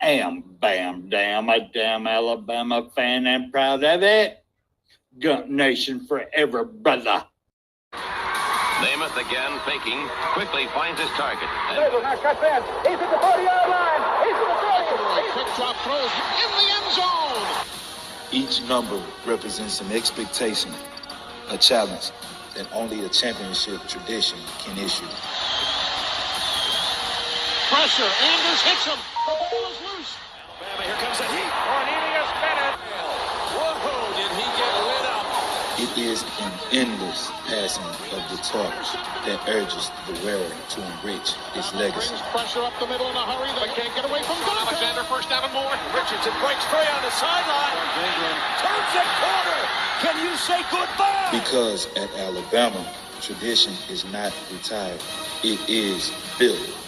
am Bam Dam, a damn Alabama fan and proud of it. Gump Nation forever, brother. Namath again faking, quickly finds his target. Now cuts in. He's at the 40-yard line. He's at the 40. Quick drop throws in the end zone. Each number represents an expectation, a challenge that only a championship tradition can issue. Pressure. Anders hits him. The ball is loose. Alabama, here comes the heat. Cornelius Bennett. Whoa, did he get lit up? It is an endless passing of the torch that urges the wearer to enrich his legacy. Brings pressure up the middle in a hurry. They can't get away from Dante. Alexander first down and more. Richardson breaks free on the sideline. Turns the corner. Can you say goodbye? Because at Alabama, tradition is not retired. It is built.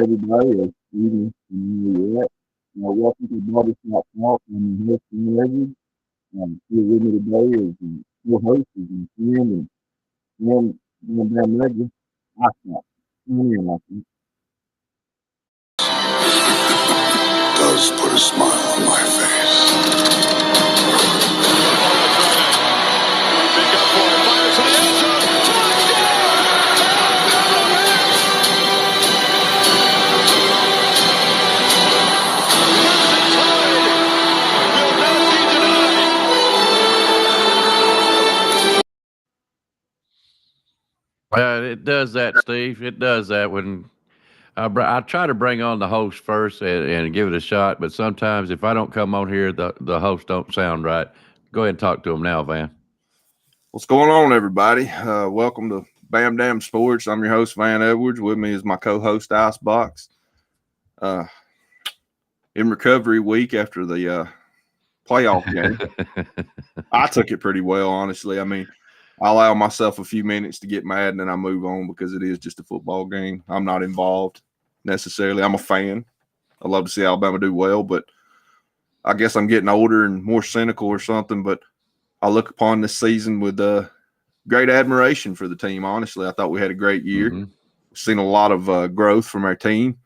Everybody, Stephen, welcome to Barbershop Talk. I'm your host, Edwards. Here with me today is your host, and friend, and one damn legend, Oscar. Does put a smile on my face. It does that, Steve. It does that when I try to bring on the host first and give it a shot, but sometimes if I don't come on here, the host don't sound right. Go ahead and talk to him now, Van. What's going on, everybody? Welcome to Bam Dam Sports. I'm your host, Van Edwards. With me is my co-host, Icebox. In recovery week after the playoff game. I took it pretty well, honestly. I mean, I allow myself a few minutes to get mad and then I move on because it is just a football game. I'm not involved necessarily. I'm a fan. I love to see Alabama do well, but I guess I'm getting older and more cynical or something. But I look upon this season with great admiration for the team, honestly. I thought we had a great year. Mm-hmm. We've seen a lot of growth from our team.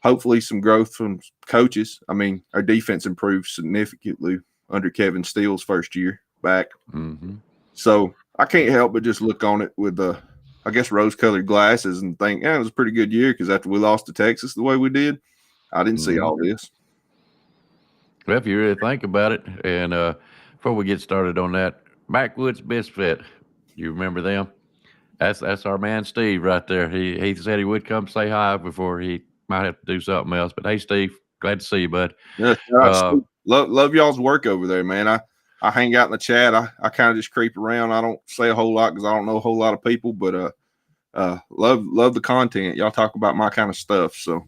Hopefully some growth from coaches. I mean, our defense improved significantly under Kevin Steele's first year back. Mm-hmm. So I can't help but just look on it with I guess, rose-colored glasses and think, yeah, it was a pretty good year because after we lost to Texas the way we did, I didn't see all this. Well, if you really think about it, and before we get started on that, Backwoods Misfit, you remember them? That's our man Steve right there. He said he would come say hi before he might have to do something else. But hey, Steve, glad to see you, bud. Yeah, love y'all's work over there, man. I hang out in the chat. I kind of just creep around. I don't say a whole lot because I don't know a whole lot of people, but love the content. Y'all talk about my kind of stuff. So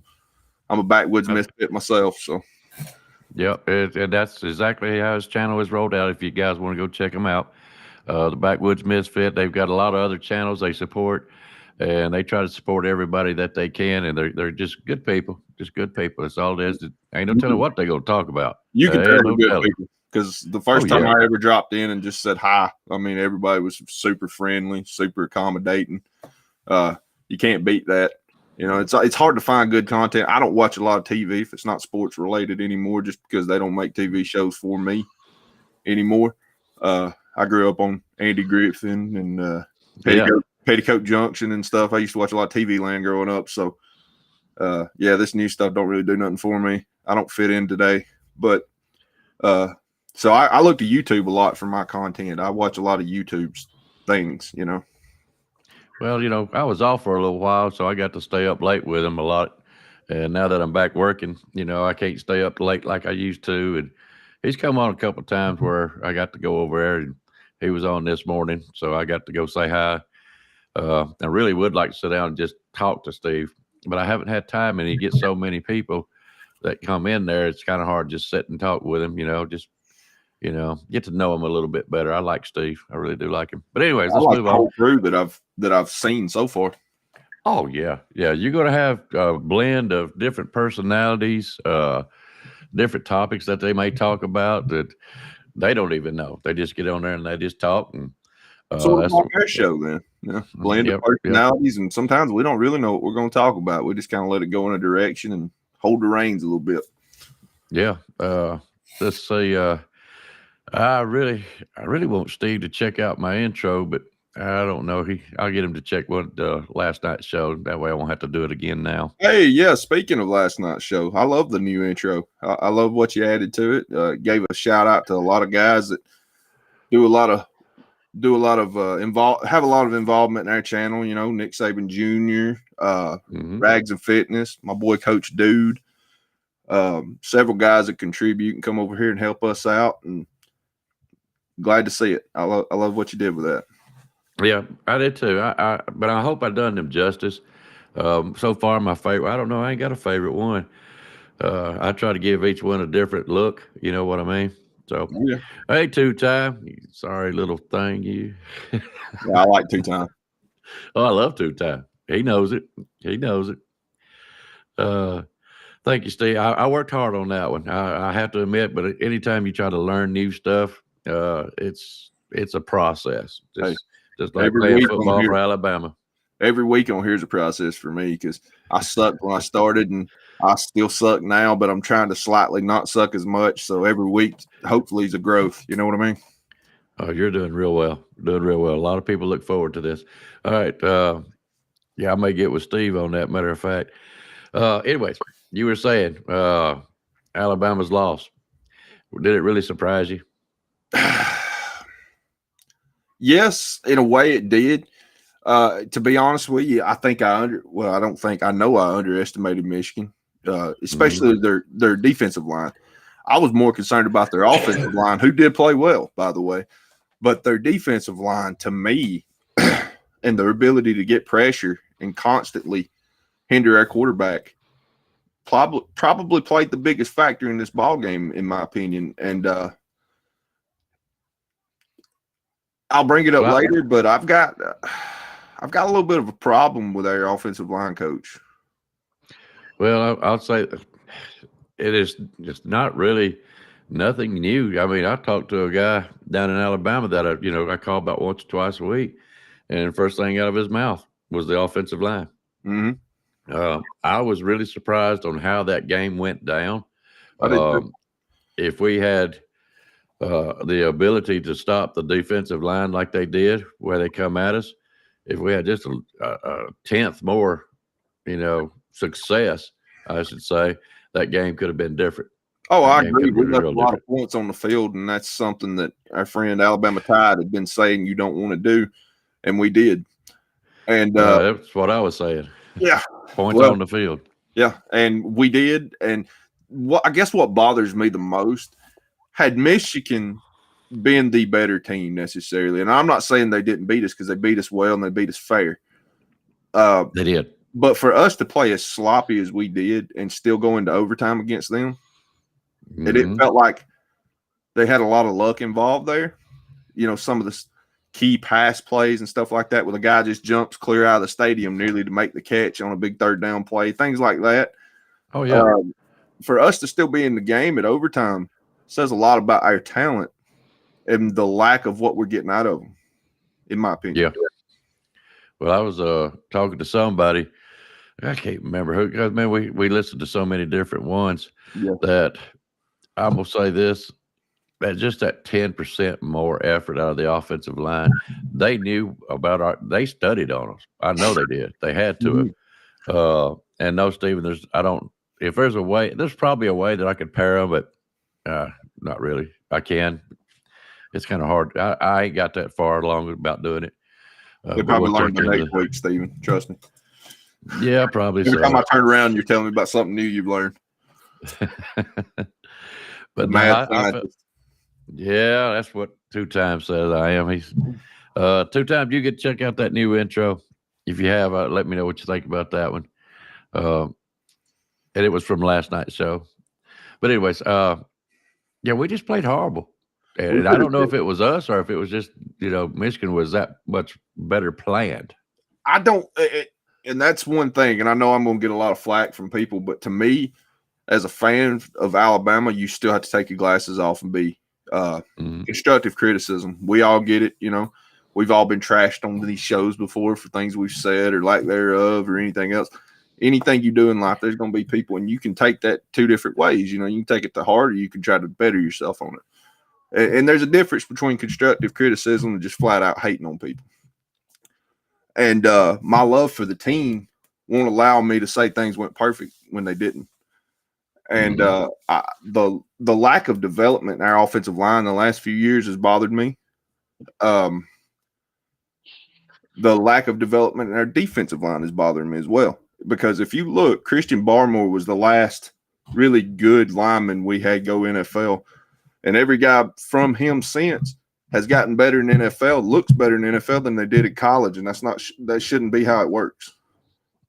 I'm a Backwoods Misfit myself. So yep, and that's exactly how his channel is rolled out. If you guys want to go check him out, the Backwoods Misfit. They've got a lot of other channels they support, and they try to support everybody that they can. And they're just good people. Just good people. That's all it is. Ain't no telling what they're gonna talk about. You can tell they're good people. because the first Oh, time yeah. I ever dropped in and just said hi, I mean, everybody was super friendly, super accommodating. You can't beat that. You know, it's hard to find good content. I don't watch a lot of TV if it's not sports related anymore, just because they don't make TV shows for me anymore. I grew up on Andy Griffin and Petticoat Junction and stuff. I used to watch a lot of TV Land growing up. So, this new stuff don't really do nothing for me. I don't fit in today. But so I look to YouTube a lot for my content. I watch a lot of YouTube's things, you know. Well, I was off for a little while, so I got to stay up late with him a lot. And now that I'm back working, I can't stay up late like I used to. And he's come on a couple of times where I got to go over there, and he was on this morning, so I got to go say hi. I really would like to sit down and just talk to Steve, but I haven't had time, and he gets so many people that come in there. It's kind of hard just sit and talk with him, get to know him a little bit better. I like Steve. I really do like him. But anyways, let's move the on. whole crew that I've seen so far. Oh, yeah. Yeah, you're going to have a blend of different personalities, different topics that they may talk about that they don't even know. They just get on there and they just talk. And so it's like our show then. Blend of personalities, and sometimes we don't really know what we're going to talk about. We just kind of let it go in a direction and hold the reins a little bit. Yeah. Let's see. I really want Steve to check out my intro, but I don't know. I'll get him to check what last night's show. That way I won't have to do it again now. Hey, yeah. Speaking of last night's show, I love the new intro. I love what you added to it. Gave a shout out to a lot of guys that have a lot of involvement in our channel. Nick Saban Jr., Rags and Fitness, my boy Coach Dude, several guys that contribute and come over here and help us out, and glad to see it. I love what you did with that. Yeah, I did too. But I hope I done them justice. So far, my favorite. I don't know. I ain't got a favorite one. I try to give each one a different look. You know what I mean? So, yeah. Hey, two-time. Sorry, little thing, you. Yeah, I like two-time. Oh, I love two-time. He knows it. Thank you, Steve. I worked hard on that one. I have to admit, but anytime you try to learn new stuff, it's a process. Just like playing football for Alabama. Every week on here's a process for me, because I sucked when I started, and I still suck now, but I'm trying to slightly not suck as much. So every week, hopefully, is a growth. You know what I mean? Oh, you're doing real well. A lot of people look forward to this. All right. I may get with Steve on that, matter of fact. Anyways, you were saying Alabama's loss. Did it really surprise you? Yes, in a way it did. To be honest with you, I know I underestimated Michigan, especially their defensive line. I was more concerned about their offensive line, who did play well, by the way. But their defensive line, to me, and their ability to get pressure and constantly hinder our quarterback, probably played the biggest factor in this ball game, in my opinion. And I'll bring it up later, but I've got a little bit of a problem with our offensive line coach. Well, I'll say it is just not really nothing new. I mean, I talked to a guy down in Alabama that I call about once or twice a week, and the first thing out of his mouth was the offensive line. Mm-hmm. I was really surprised on how that game went down. If we had the ability to stop the defensive line like they did, where they come at us, if we had just a tenth more, success, I should say, that game could have been different. Oh, I agree. We left a lot of points on the field, and that's something that our friend Alabama Tide had been saying you don't want to do, and we did. And that's what I was saying. Yeah, points on the field. Yeah, and we did. And I guess what bothers me the most, had Michigan been the better team necessarily, and I'm not saying they didn't beat us, because they beat us well and they beat us fair. They did. But for us to play as sloppy as we did and still go into overtime against them, it felt like they had a lot of luck involved there. Some of the key pass plays and stuff like that, where the guy just jumps clear out of the stadium nearly to make the catch on a big third down play, things like that. Oh, yeah. For us to still be in the game at overtime says a lot about our talent and the lack of what we're getting out of them, in my opinion. Yeah. Well, I was talking to somebody. I can't remember who. Because man, we listened to so many different ones that I'm gonna say this: that just that 10% more effort out of the offensive line. They knew about they studied on us. I know they did. They had to. And no, Stephen, if there's a way, there's probably a way that I could pair them, but not really. I can. It's kind of hard. I ain't got that far along about doing it. They probably learned the next week, Stephen. Trust me. Yeah, probably. Every time I turn around, you're telling me about something new you've learned. But yeah, that's what 2 Times says I am. He's 2 Times. You get to check out that new intro. If you have, let me know what you think about that one. And it was from last night's show. But anyways, yeah, we just played horrible. And I don't know if it was us or if it was just, Michigan was that much better planned. I don't, and that's one thing. And I know I'm going to get a lot of flack from people, but to me, as a fan of Alabama, you still have to take your glasses off and be constructive criticism. We all get it, We've all been trashed on these shows before for things we've said or lack thereof or anything else. Anything you do in life, there's going to be people, and you can take that 2 different ways. You can take it to heart, or you can try to better yourself on it. And there's a difference between constructive criticism and just flat out hating on people. And my love for the team won't allow me to say things went perfect when they didn't. And the lack of development in our offensive line the last few years has bothered me. The lack of development in our defensive line is bothering me as well. Because if you look, Christian Barmore was the last really good lineman we had go NFL. And every guy from him since has gotten better in NFL, looks better in NFL than they did at college. And that shouldn't be how it works.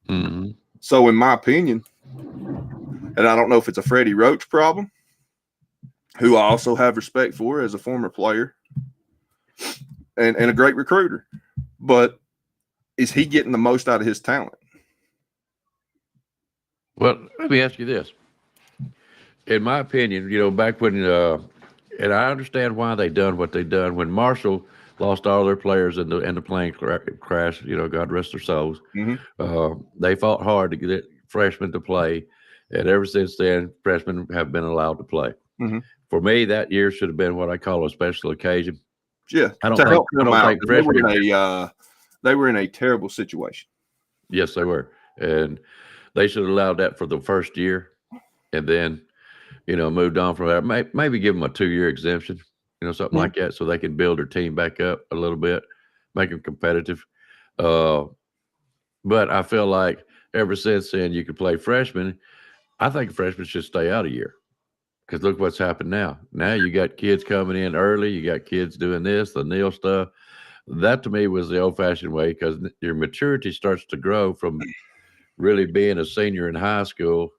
Mm-hmm. So in my opinion, and I don't know if it's a Freddie Roach problem, who I also have respect for as a former player and a great recruiter, but is he getting the most out of his talent? Well, let me ask you this. In my opinion, back when and I understand why they done what they done when Marshall lost all their players in the plane crash. God rest their souls. Mm-hmm. They fought hard to get freshmen to play, and ever since then, freshmen have been allowed to play. Mm-hmm. For me, that year should have been what I call a special occasion. Yeah, I don't think freshmen. They were in a terrible situation. Yes, they were, and they should have allowed that for the first year, and then. Moved on from that. Maybe give them a 2-year exemption, something like that, so they can build their team back up a little bit, make them competitive. But I feel like ever since then, you could play freshmen. I think freshmen should stay out a year because look what's happened now. Now you got kids coming in early. You got kids doing this, the Neil stuff. That to me was the old-fashioned way because your maturity starts to grow from really being a senior in high school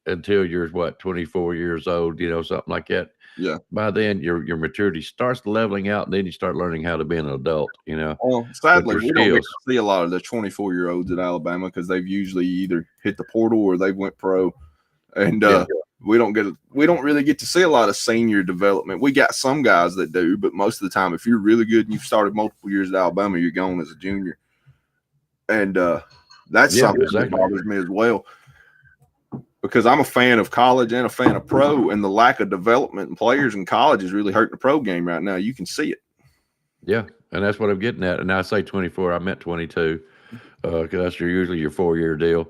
until you're 24 years old, something like that. Yeah. By then your maturity starts leveling out, and then you start learning how to be an adult, Well, sadly, we don't get to see a lot of the 24-year-olds at Alabama because they've usually either hit the portal or they went pro. And we don't really get to see a lot of senior development. We got some guys that do, but most of the time, if you're really good and you've started multiple years at Alabama, you're gone as a junior. And that's something that bothers me as well. Because I'm a fan of college and a fan of pro, and the lack of development in players in college is really hurting the pro game right now. You can see it. Yeah, and that's what I'm getting at. And I say 24, I meant 22, because that's usually your 4-year deal.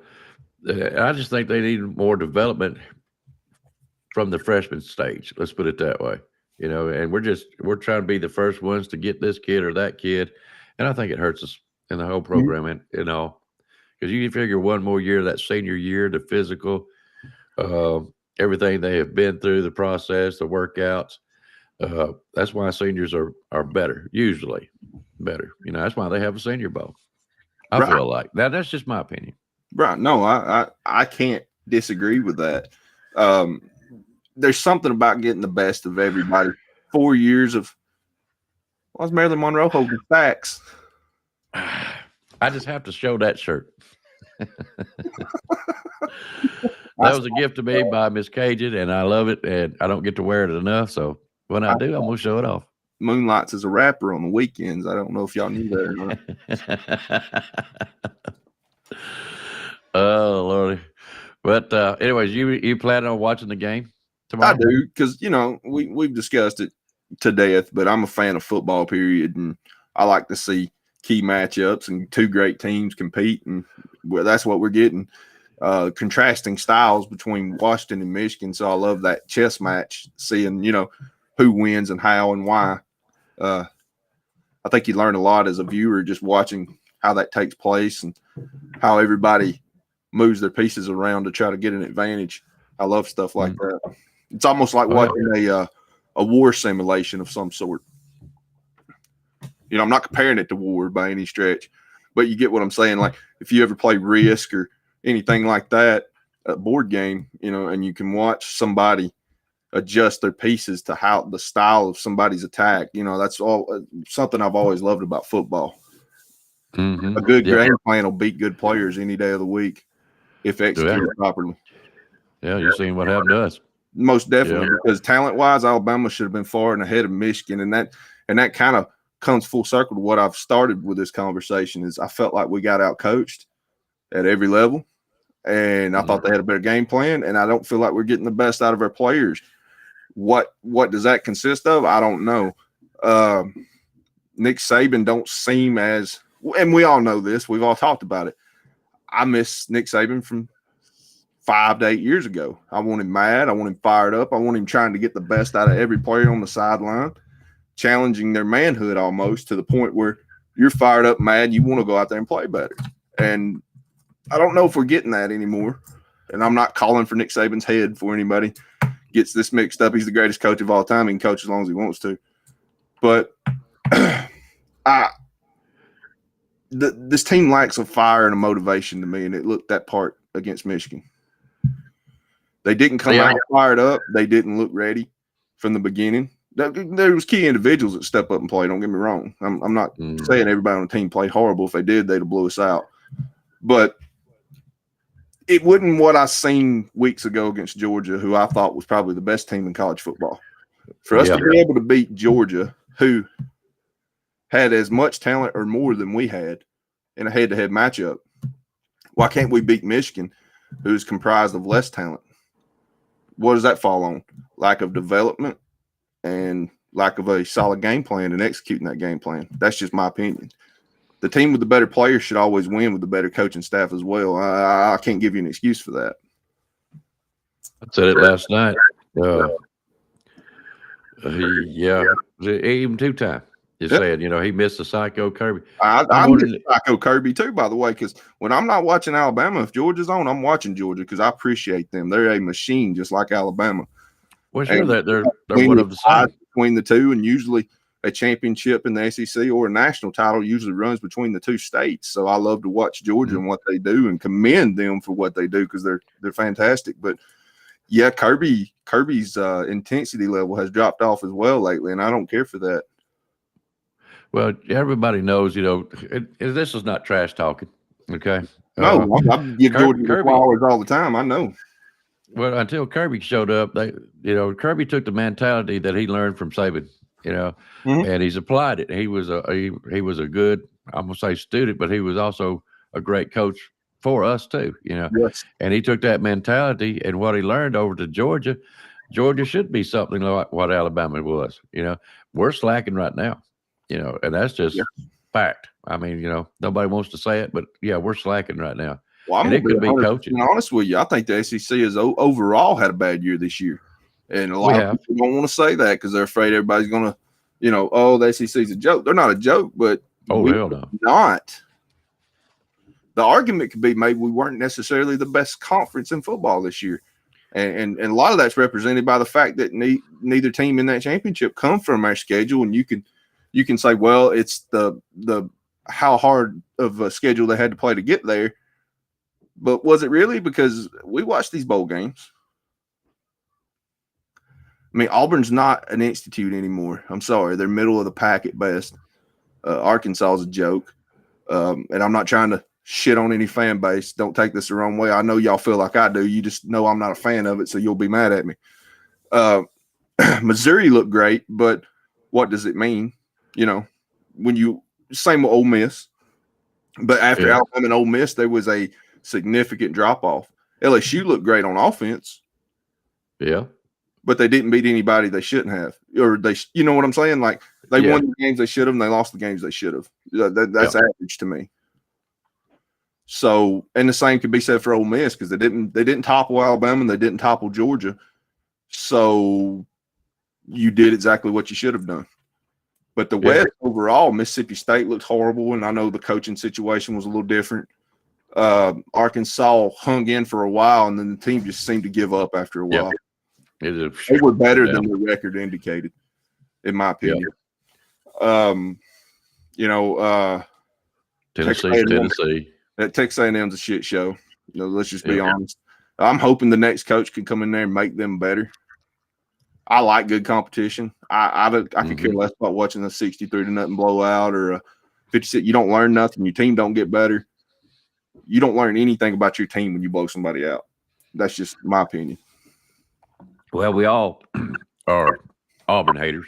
I just think they need more development from the freshman stage. Let's put it that way. And we're trying to be the first ones to get this kid or that kid, and I think it hurts us in the whole program, because you can figure one more year, that senior year, the physical. Everything they have been through, the process, the workouts. That's why seniors are better, usually better. That's why they have a senior bowl. I feel like that's just my opinion. Right. No, I can't disagree with that. There's something about getting the best of everybody. 4 years of why's Marilyn Monroe holding facts? I just have to show that shirt. That was a gift to me by Miss Cajun, and I love it, and I don't get to wear it enough. So when I do, I'm going to show it off. Moonlights as a rapper on the weekends. I don't know if y'all knew that or not. Oh, Lordy. But anyways, you plan on watching the game tomorrow? I do, because, we've discussed it to death, but I'm a fan of football, period, and I like to see key matchups and two great teams compete, and that's what we're getting. Contrasting styles between Washington and Michigan, so I love that chess match, seeing, who wins and how and why. I think you learn a lot as a viewer just watching how that takes place and how everybody moves their pieces around to try to get an advantage. I love stuff like that. It's almost like watching a war simulation of some sort. I'm not comparing it to war by any stretch, but you get what I'm saying. Like if you ever play Risk or anything like that, a board game, and you can watch somebody adjust their pieces to how the style of somebody's attack. That's all something I've always loved about football. Mm-hmm. A good game plan will beat good players any day of the week if executed properly. Yeah, you've seen what happened to us. Most definitely, because talent-wise, Alabama should have been far and ahead of Michigan, and that kind of comes full circle to what I've started with this conversation. Is I felt like we got out-coached at every level, and I thought they had a better game plan, and I don't feel like we're getting the best out of our players. What does that consist of? I don't know. Nick Saban don't seem as, and we all know this. We've all talked about it. I miss Nick Saban from 5 to 8 years ago. I want him mad. I want him fired up. I want him trying to get the best out of every player on the sideline, challenging their manhood almost to the point where you're fired up, mad. You want to go out there and play better. And I don't know if we're getting that anymore. And I'm not calling for Nick Saban's head for anybody gets this mixed up. He's the greatest coach of all time. He can coach as long as he wants to. But this team lacks a fire and a motivation to me, and it looked that part against Michigan. They didn't come out fired up. They didn't look ready from the beginning. There was key individuals that step up and play. Don't get me wrong. I'm not saying everybody on the team played horrible. If they did, they'd have blew us out. But it wasn't what I seen weeks ago against Georgia, who I thought was probably the best team in college football. For us to be able to beat Georgia, who had as much talent or more than we had in a head-to-head matchup, why can't we beat Michigan, who's comprised of less talent? What does that fall on? Lack of development and lack of a solid game plan and executing that game plan. That's just my opinion. The team with the better players should always win with the better coaching staff as well. I can't give you an excuse for that. I said it last night. Even 2-time. Just saying, he missed the Psycho Kirby. I miss Psycho Kirby too, by the way, because when I'm not watching Alabama, if Georgia's on, I'm watching Georgia because I appreciate them. They're a machine just like Alabama. Well, sure, they're one of the same. Between the two, and usually a championship in the SEC or a national title usually runs between the two states. So I love to watch Georgia and what they do and commend them for what they do because they're fantastic. But yeah, Kirby's intensity level has dropped off as well lately, and I don't care for that. Well, everybody knows, this is not trash talking. Okay. No, I give Georgia the flowers all the time. I know. Well, until Kirby showed up, Kirby took the mentality that he learned from Saban, and he's applied it. He was a good, I'm gonna say student, but he was also a great coach for us too, Yes. And he took that mentality and what he learned over to Georgia. Georgia should be something like what Alabama was. We're slacking right now, and that's just fact. I mean, nobody wants to say it, but yeah, we're slacking right now. Well, and it could be coaching. Honest with you, I think the SEC has overall had a bad year this year, and a lot of people don't want to say that because they're afraid everybody's going to, the SEC's a joke. They're not a joke, but hell no, not. The argument could be maybe we weren't necessarily the best conference in football this year, and a lot of that's represented by the fact that neither team in that championship come from our schedule, and you can say, well, it's the how hard of a schedule they had to play to get there. But was it really? Because we watched these bowl games. I mean, Auburn's not an institute anymore. I'm sorry. They're middle of the pack at best. Arkansas is a joke. And I'm not trying to shit on any fan base. Don't take this the wrong way. I know y'all feel like I do. You just know I'm not a fan of it, so you'll be mad at me. Missouri looked great, but what does it mean? You know, when you same with Ole Miss, but after Alabama and Ole Miss, there was a significant drop off. LSU looked great on offense, but they didn't beat anybody they shouldn't have, or you know what I'm saying? Like they won the games they should have, and they lost the games they should have. That's average to me. So, and the same could be said for Ole Miss because they didn't topple Alabama and they didn't topple Georgia. So you did exactly what you should have done. But the West overall, Mississippi State looked horrible, and I know the coaching situation was a little different. Arkansas hung in for a while, and then the team just seemed to give up after a while. They were better than the record indicated, in my opinion. Tennessee. That Texas A&M's a shit show. You know, let's just be honest. I'm hoping the next coach can come in there and make them better. I like good competition. I could care less about watching a 63-0 blowout or a 56. You don't learn nothing. Your team don't get better. You don't learn anything about your team when you blow somebody out. That's just my opinion. Well, we all are Auburn haters.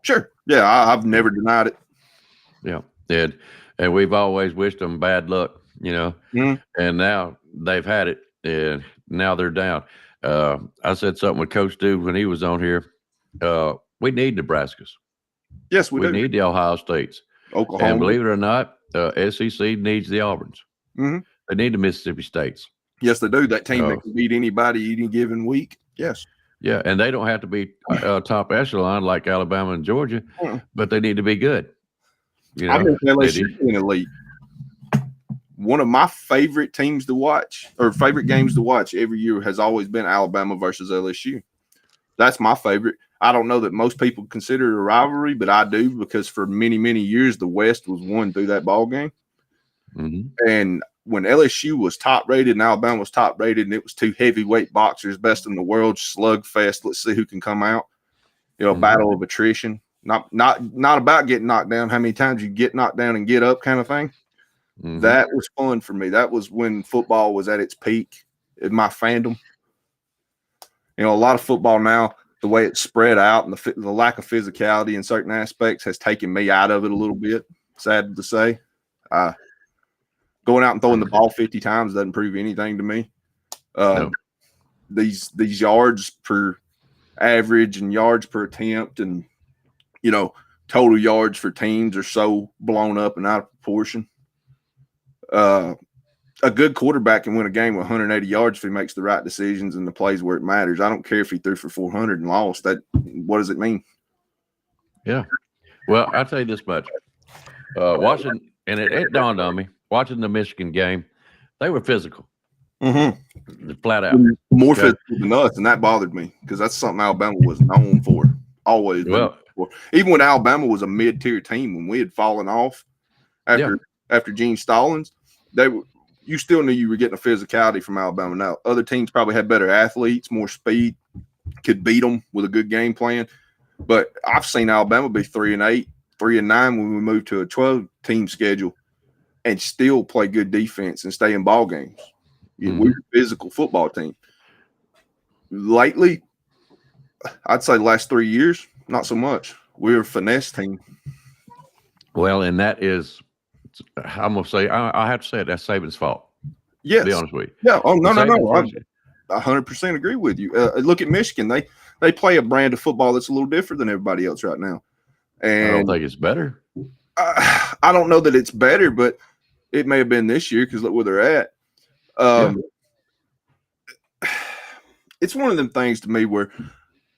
Sure. Yeah, I've never denied it. Yeah. And we've always wished them bad luck, you know. And now they've had it, and now they're down. I said something with Coach Dude when he was on here. We need Nebraskas. Yes, we do. We need the Ohio States. Oklahoma. And believe it or not, SEC needs the Auburns. They need the Mississippi States. Yes, they do. That team that can beat anybody any given week. Yes. Yeah, and they don't have to be top echelon like Alabama and Georgia, but they need to be good. You know, I think LSU in elite. One of my favorite teams to watch, or favorite games to watch every year, has always been Alabama versus LSU. That's my favorite. I don't know that most people consider it a rivalry, but I do, because for many, many years the West was won through that ball game. And when LSU was top rated and Alabama was top rated, and it was two heavyweight boxers, best in the world, slugfest. Let's see who can come out. You know, battle of attrition. Not about getting knocked down. How many times you get knocked down and get up, kind of thing. That was fun for me. That was when football was at its peak in my fandom. You know, a lot of football now, the way it's spread out and the lack of physicality in certain aspects has taken me out of it a little bit. Sad to say. Going out and throwing the ball 50 times doesn't prove anything to me. These yards per average and yards per attempt and, you know, total yards for teams are so blown up and out of proportion. A good quarterback can win a game with 180 yards if he makes the right decisions and the plays where it matters. I don't care if he threw for 400 and lost. What does it mean? Yeah. Well, I'll tell you this much. Watching, and it dawned on me, watching the Michigan game, they were physical. Flat out. More physical than us, and that bothered me because that's something Alabama was known for. Always. Well, even when Alabama was a mid-tier team, when we had fallen off after Gene Stallings, you still knew you were getting a physicality from Alabama. Now, other teams probably had better athletes, more speed, could beat them with a good game plan. But I've seen Alabama be 3-8, 3-9 when we moved to a 12-team schedule and still play good defense and stay in ball games. We're a physical football team. Lately, I'd say the last 3 years, not so much. We're a finesse team. Well, and that is, I'm going to say, I have to say it, that's Saban's fault. Yes. To be honest with you. Yeah. Oh, no. I 100% agree with you. Look at Michigan. They play a brand of football that's a little different than everybody else right now. And I don't think it's better. I don't know that it's better, but it may have been this year because look where they're at. It's one of them things to me where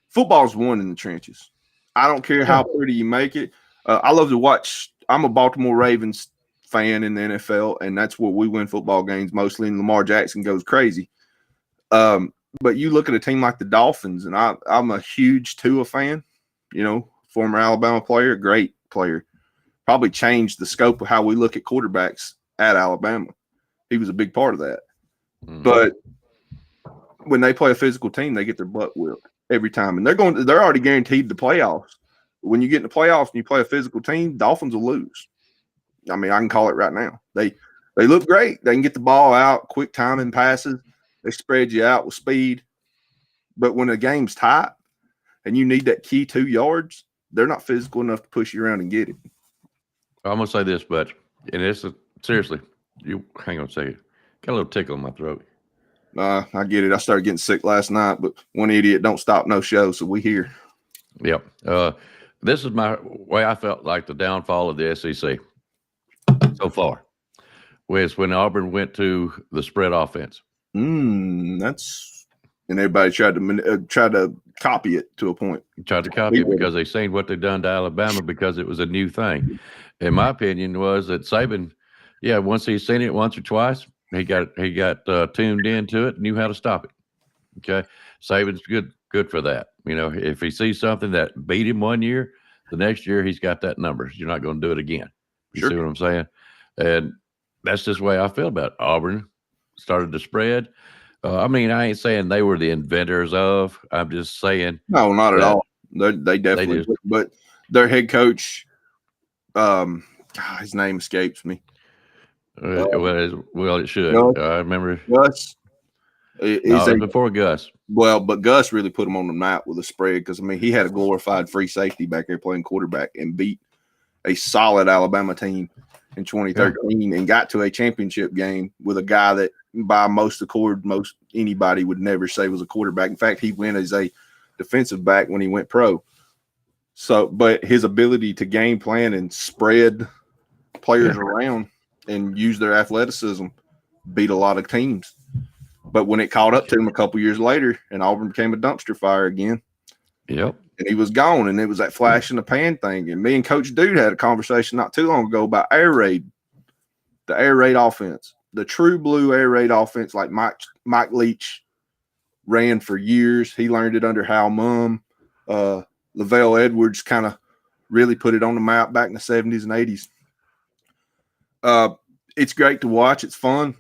football's won in the trenches. I don't care how pretty you make it. I love to watch. I'm a Baltimore Ravens fan in the NFL, and that's where we win football games mostly, and Lamar Jackson goes crazy. But you look at a team like the Dolphins, and I'm a huge Tua fan, you know, former Alabama player, great player. Probably changed the scope of how we look at quarterbacks at Alabama. He was a big part of that. But when they play a physical team, they get their butt whipped every time. And they're already guaranteed the playoffs. When you get in the playoffs and you play a physical team, Dolphins will lose. I mean, I can call it right now. They look great. They can get the ball out, quick timing passes. They spread you out with speed. But when the game's tight and you need that key 2 yards, they're not physical enough to push you around and get it. I'm gonna say this, but and this is seriously. You hang on a second. Got a little tickle in my throat. I get it. I started getting sick last night, but one idiot don't stop no show, so we here. Yep. This is my way I felt like the downfall of the SEC so far was when Auburn went to the spread offense. And everybody tried to copy it to a point. Tried to copy it because they seen what they've done to Alabama because it was a new thing. And my opinion was that Saban, once he's seen it once or twice, he got tuned into it, knew how to stop it. Okay, Saban's good for that. You know, if he sees something that beat him one year, the next year he's got that numbers. You're not going to do it again. You see what I'm saying? And that's just the way I feel about it. Auburn started to spread. I mean, I ain't saying they were the inventors of. I'm just saying. No, not at all. They definitely. But their head coach, his name escapes me. Well, it should. I remember Gus. Before Gus. Well, but Gus really put him on the map with a spread because, I mean, he had a glorified free safety back there playing quarterback and beat a solid Alabama team in 2013 and got to a championship game with a guy that by most anybody would never say was a quarterback. In fact, he went as a defensive back when he went pro. So, but his ability to game plan and spread players around and use their athleticism beat a lot of teams. But when it caught up to him a couple years later and Auburn became a dumpster fire again, and he was gone, and it was that flash in the pan thing. And me and Coach Dude had a conversation not too long ago about air raid, the air raid offense, the true blue air raid offense like Mike Leach ran for years. He learned it under Hal Mumm. Lavelle Edwards kind of really put it on the map back in the 70s and 80s. It's great to watch. It's fun.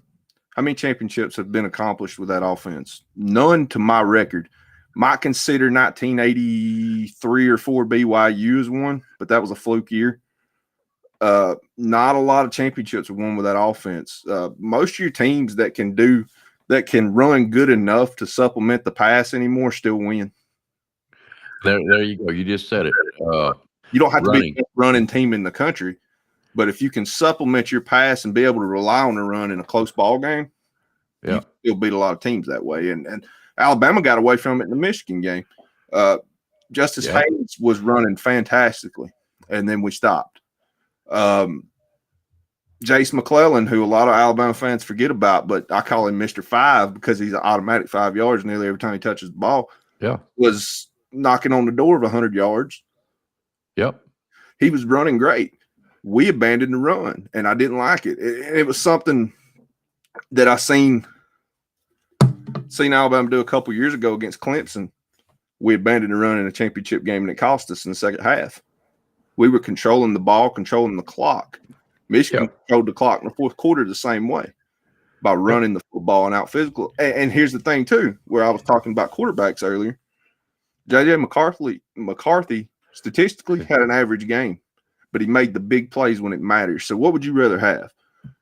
How many championships have been accomplished with that offense? None to my record. Might consider 1983 or 4 BYU as one, but that was a fluke year. Not a lot of championships were won with that offense. Most of your teams that can run good enough to supplement the pass anymore still win. There you go. You just said it. You don't have to be the running team in the country, but if you can supplement your pass and be able to rely on the run in a close ball game, you still beat a lot of teams that way. And Alabama got away from it in the Michigan game. Justice Hayes was running fantastically, and then we stopped. Jace McClellan, who a lot of Alabama fans forget about, but I call him Mr. 5 because he's an automatic 5 yards nearly every time he touches the ball, was knocking on the door of 100 yards. He was running great. We abandoned the run, and I didn't like it. It was something that I seen Alabama do a couple years ago against Clemson. We abandoned the run in a championship game, and it cost us in the second half. We were controlling the ball, controlling the clock. Michigan controlled the clock in the fourth quarter the same way by running the football and out physical. And here's the thing, too, where I was talking about quarterbacks earlier. J.J. McCarthy statistically had an average game, but he made the big plays when it matters. So what would you rather have?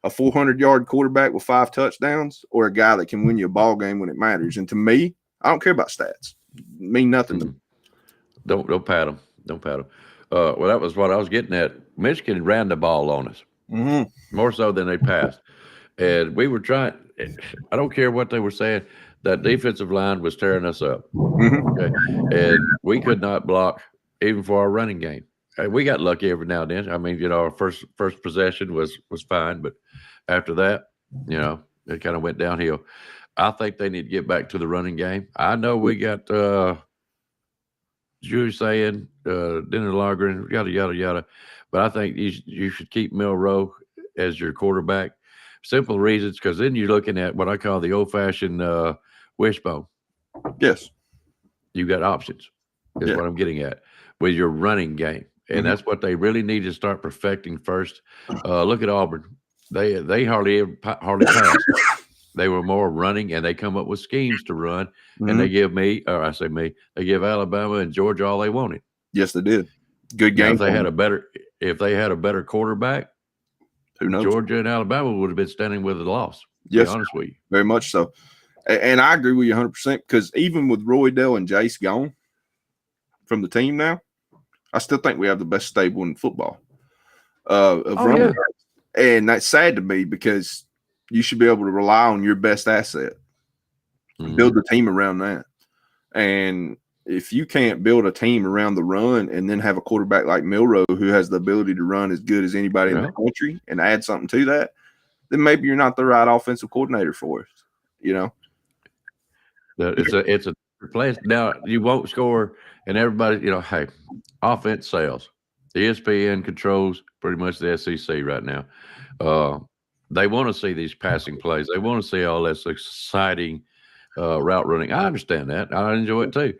A 400-yard quarterback with 5 touchdowns or a guy that can win you a ball game when it matters? And to me, I don't care about stats. Mean nothing to me. Don't pat them. Don't pat them. Well, that was what I was getting at. Michigan ran the ball on us more so than they passed. And we were trying – I don't care what they were saying. That defensive line was tearing us up. Okay? And we could not block even for our running game. We got lucky every now and then. I mean, our first possession was fine, but after that, it kind of went downhill. I think they need to get back to the running game. I know we got Jewish saying, Dennis Logren, yada, yada, yada. But I think you should keep Milroe as your quarterback. Simple reasons, because then you're looking at what I call the old-fashioned wishbone. Yes. You got options is what I'm getting at with your running game. And that's what they really need to start perfecting first. Look at Auburn. They hardly passed. They were more running, and they come up with schemes to run. And they give they give Alabama and Georgia all they wanted. Yes, they did. Good game. If they had a better quarterback, Who knows? Georgia and Alabama would have been standing with a loss. Yes, be honest with you. Very much so. And I agree with you 100% because even with Roydell and Jace gone from the team now, I still think we have the best stable in football. Yeah. And that's sad to me because you should be able to rely on your best asset. Build the team around that. And if you can't build a team around the run and then have a quarterback like Milroe who has the ability to run as good as anybody in the country and add something to that, then maybe you're not the right offensive coordinator for us, you know? It's a place. Now, you won't score, and everybody, hey, offense sells. ESPN controls pretty much the SEC right now. They want to see these passing plays. They want to see all this exciting route running. I understand that. I enjoy it too.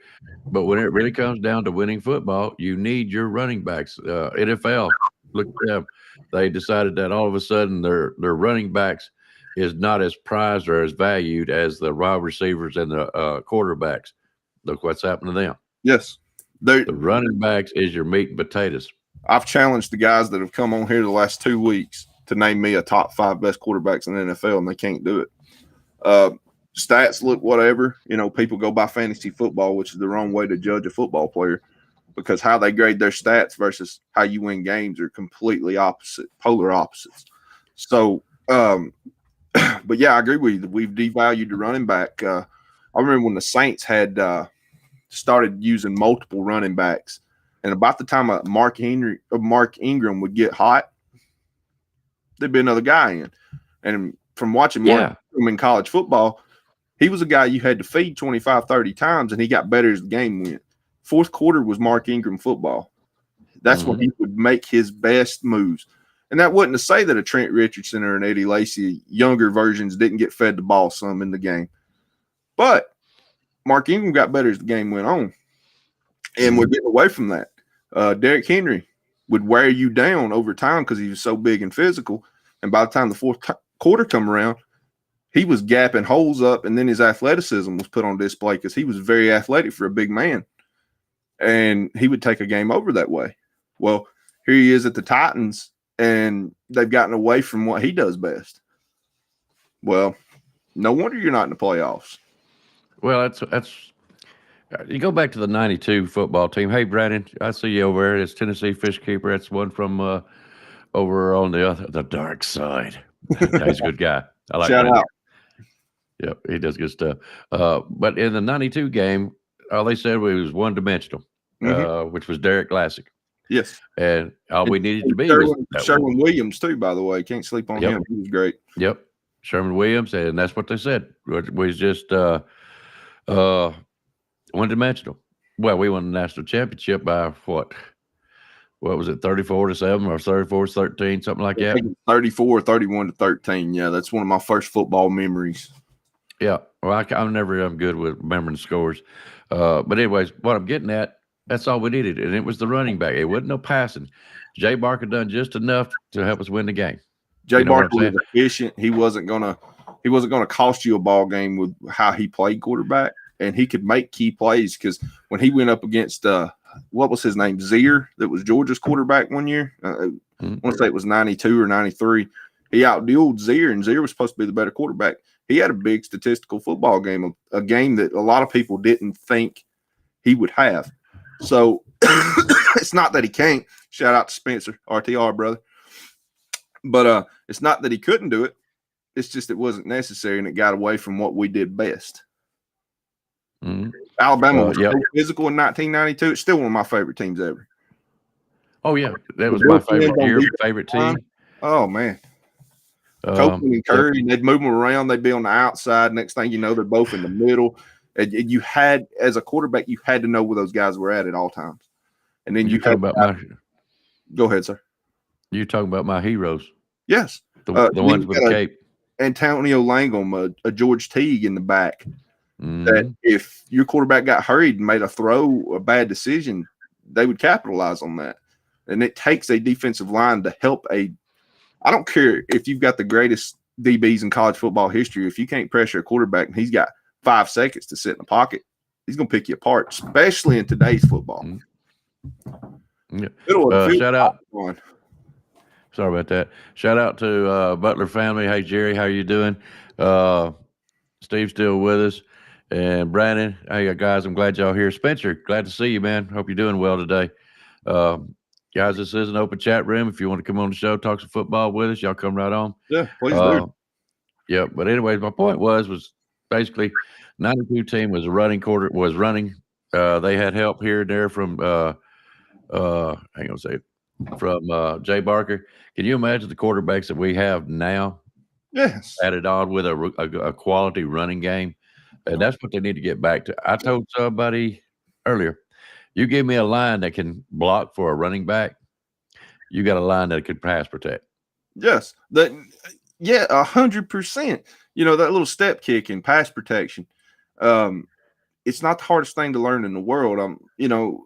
But when it really comes down to winning football, you need your running backs. NFL, look at them. They decided that all of a sudden their running backs is not as prized or as valued as the wide receivers and the quarterbacks. Look what's happened to them. Yes. The running backs is your meat and potatoes. I've challenged the guys that have come on here the last 2 weeks to name me a top 5 best quarterbacks in the NFL, and they can't do it. Stats look whatever. People go by fantasy football, which is the wrong way to judge a football player because how they grade their stats versus how you win games are completely polar opposites. So, but yeah, I agree with you. We've devalued the running back. I remember when the Saints had started using multiple running backs, and about the time Mark Ingram would get hot, there'd be another guy in. And from watching Mark Ingram in college football, he was a guy you had to feed 25, 30 times, and he got better as the game went. Fourth quarter was Mark Ingram football. That's when he would make his best moves. And that wasn't to say that a Trent Richardson or an Eddie Lacy, younger versions, didn't get fed the ball some in the game. But Mark Ingram got better as the game went on. And we're getting away from that. Derrick Henry would wear you down over time because he was so big and physical. And by the time the fourth quarter come around, he was gapping holes up, and then his athleticism was put on display because he was very athletic for a big man. And he would take a game over that way. Well, here he is at the Titans, and they've gotten away from what he does best. Well, no wonder you're not in the playoffs. Well, that's you go back to the 92 football team. Hey, Brandon, I see you over there. It's Tennessee Fish Keeper. That's one from over on the dark side. He's a good guy. I like Shout that. out. Yep, he does good stuff. But in the 92 game, all they said was one-dimensional, which was Derek Classic. Yes. And all we needed to be Sherwin, was Sherwin Williams, too, by the way. Can't sleep on him. He was great. Yep. Sherman Williams, and that's what they said. It was just one-dimensional. Well, we won the national championship by what was it, 34-7 or 34-13, something like that? 34, 31-13. Yeah, that's one of my first football memories. Yeah. Well, I'm good with remembering scores. But anyways, what I'm getting at, that's all we needed, and it was the running back. It wasn't no passing. Jay Barker done just enough to help us win the game. Jay Barker was efficient. He wasn't gonna cost you a ball game with how he played quarterback, and he could make key plays because when he went up against what was his name, Zier, that was Georgia's quarterback one year. I want to say it was 92 or 93. He outdueled Zier, and Zier was supposed to be the better quarterback. He had a big statistical football game, a game that a lot of people didn't think he would have. So it's not that he can't. Shout out to Spencer, RTR, brother. But it's not that he couldn't do it. It's just it wasn't necessary, and it got away from what we did best. Alabama was so physical in 1992. It's still one of my favorite teams ever. Oh, yeah. That was my favorite year, favorite team. Oh, man. Copeland and Curry, they'd move them around. They'd be on the outside. Next thing you know, they're both in the middle. And you had, as a quarterback, you had to know where those guys were at all times. And then you had go ahead, sir. You're talking about my heroes. Yes. The ones with the cape. Antonio Langham, a George Teague in the back. That if your quarterback got hurried and made a bad decision, they would capitalize on that. And it takes a defensive line to help I don't care if you've got the greatest DBs in college football history. If you can't pressure a quarterback and he's got 5 seconds to sit in the pocket, he's going to pick you apart, especially in today's football. Shout Sorry about that. Shout out to Butler family. Hey, Jerry, how you doing? Steve's still with us. And Brandon, hey, guys, I'm glad y'all here. Spencer, glad to see you, man. Hope you're doing well today. Guys, this is an open chat room. If you want to come on the show, talk some football with us, y'all come right on. Yeah, please do. Yeah, but anyways, my point was basically 92 team was running. They had help here and there from hang on a second, from Jay Barker. Can you imagine the quarterbacks that we have now? Yes. Added on with a quality running game, and that's what they need to get back to. I told somebody earlier, you give me a line that can block for a running back, you got a line that can pass protect. Yes, 100%. You know, that little step kick and pass protection. It's not the hardest thing to learn in the world. You know,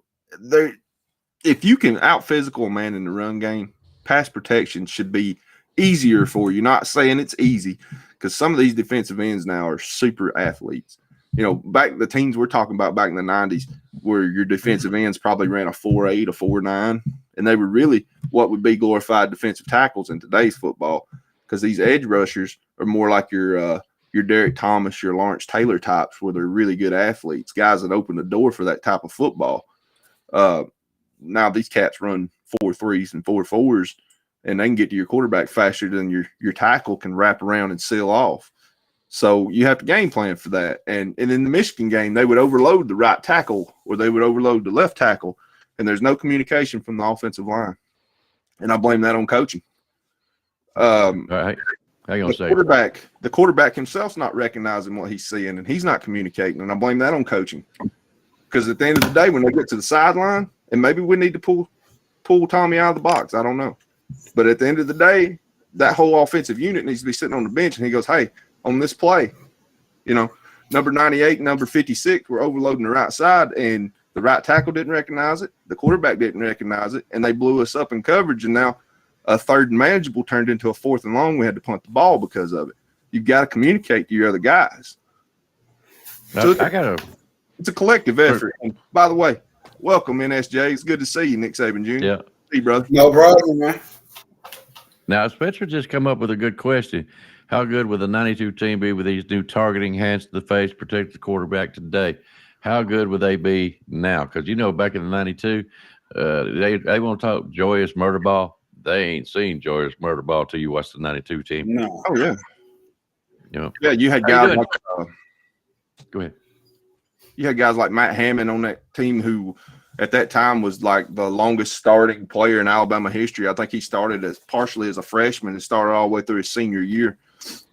if you can out physical a man in the run game, pass protection should be easier for you. Not saying it's easy, because some of these defensive ends now are super athletes. You know, back the teams we're talking about back in the 90s, where your defensive ends probably ran a 4.8, a 4.9, and they were really what would be glorified defensive tackles in today's football, because these edge rushers are more like your Derek Thomas, your Lawrence Taylor types, where they're really good athletes, guys that open the door for that type of football. Now these cats run 4.3s and 4.4s, and they can get to your quarterback faster than your tackle can wrap around and seal off. So you have to game plan for that. And in the Michigan game, they would overload the right tackle or they would overload the left tackle, and there's no communication from the offensive line. And I blame that on coaching. All right. Hang on a second. The quarterback himself's not recognizing what he's seeing, and he's not communicating, and I blame that on coaching. Because at the end of the day, when they get to the sideline, and maybe we need to pull Tommy out of the box, I don't know. But at the end of the day, that whole offensive unit needs to be sitting on the bench, and he goes, hey, on this play, you know, number 98 and number 56 were overloading the right side, and the right tackle didn't recognize it, the quarterback didn't recognize it, and they blew us up in coverage, and now a 3rd and manageable turned into a 4th and long. We had to punt the ball because of it. You've got to communicate to your other guys. So it's a collective effort. And by the way, welcome, NSJ. It's good to see you, Nick Saban Jr. Yeah. See you, brother. No problem, man. Now, Spencer just come up with a good question. How good would the 92 team be with these new targeting hands to the face, protect the quarterback today? How good would they be now? Because, you know, back in the 92, they want to talk joyous murder ball. They ain't seen joyous murder ball till you watch the 92 team. No. Oh, yeah. You know, yeah, you had guys like go ahead. You had guys like Matt Hammond on that team who at that time was like the longest starting player in Alabama history. I think he started partially as a freshman and started all the way through his senior year.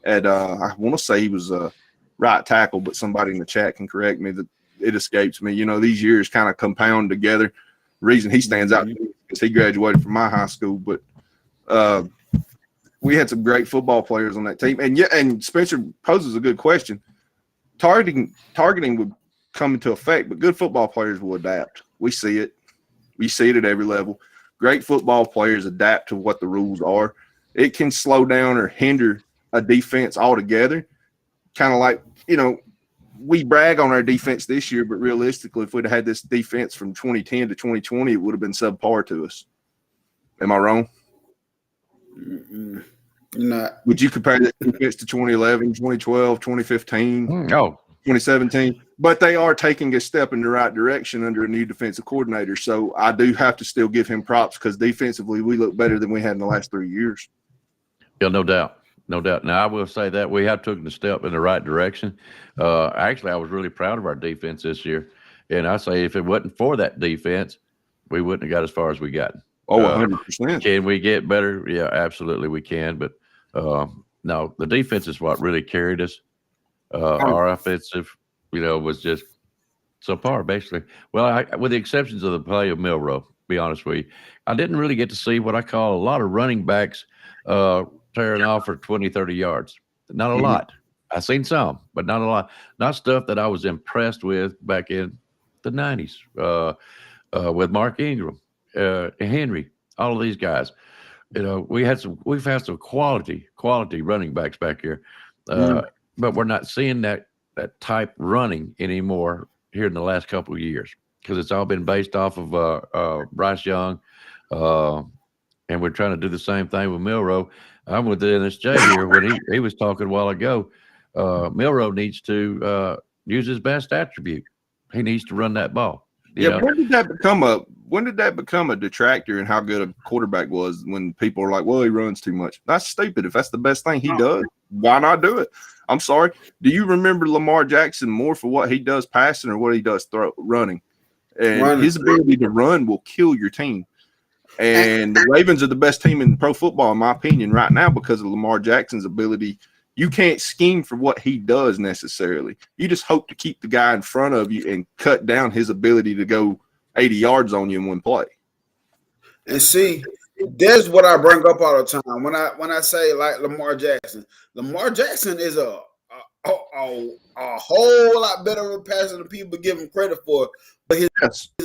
And I want to say he was a right tackle, but somebody in the chat can correct me that it escapes me. You know, these years kind of compound together. The reason he stands out because he graduated from my high school, but we had some great football players on that team. And Spencer poses a good question. Targeting would come into effect, but good football players will adapt. We see it. We see it at every level. Great football players adapt to what the rules are. It can slow down or hinder a defense altogether. Kind of like, you know, we brag on our defense this year, but realistically, if we'd have had this defense from 2010 to 2020, it would have been subpar to us. Am I wrong? Mm-mm. Not. Would you compare that defense to 2011, 2012, 2015, 2017? But they are taking a step in the right direction under a new defensive coordinator. So I do have to still give him props because defensively we look better than we had in the last 3 years. Yeah, no doubt. No doubt. Now, I will say that we have taken a step in the right direction. Actually, I was really proud of our defense this year. And I say if it wasn't for that defense, we wouldn't have got as far as we got. Oh, 100%. Can we get better? Yeah, absolutely we can. But no, the defense is what really carried us. Our offensive, you know, was just subpar, basically. Well, with the exceptions of the play of Milroe, be honest with you, I didn't really get to see what I call a lot of running backs tearing off for 20, 30 yards. Not a lot. I seen some, but not a lot. Not stuff that I was impressed with back in the 90s with Mark Ingram, Henry, all of these guys. You know, we've had some quality running backs back here, but we're not seeing that type running anymore here in the last couple of years because it's all been based off of Bryce Young, and we're trying to do the same thing with Milroe. I'm with NSJ here when he was talking a while ago. Milroe needs to use his best attribute. He needs to run that ball. You know? When did that become a detractor in how good a quarterback was? When people are like, "Well, he runs too much." That's stupid. If that's the best thing he does, why not do it? I'm sorry. Do you remember Lamar Jackson more for what he does passing or what he does running? And his ability to run will kill your team. And the Ravens are the best team in pro football, in my opinion, right now because of Lamar Jackson's ability. You can't scheme for what he does necessarily. You just hope to keep the guy in front of you and cut down his ability to go 80 yards on you in one play. And see, there's what I bring up all the time when I say like Lamar Jackson. Lamar Jackson is a whole lot better of a passer than people give him credit for. But his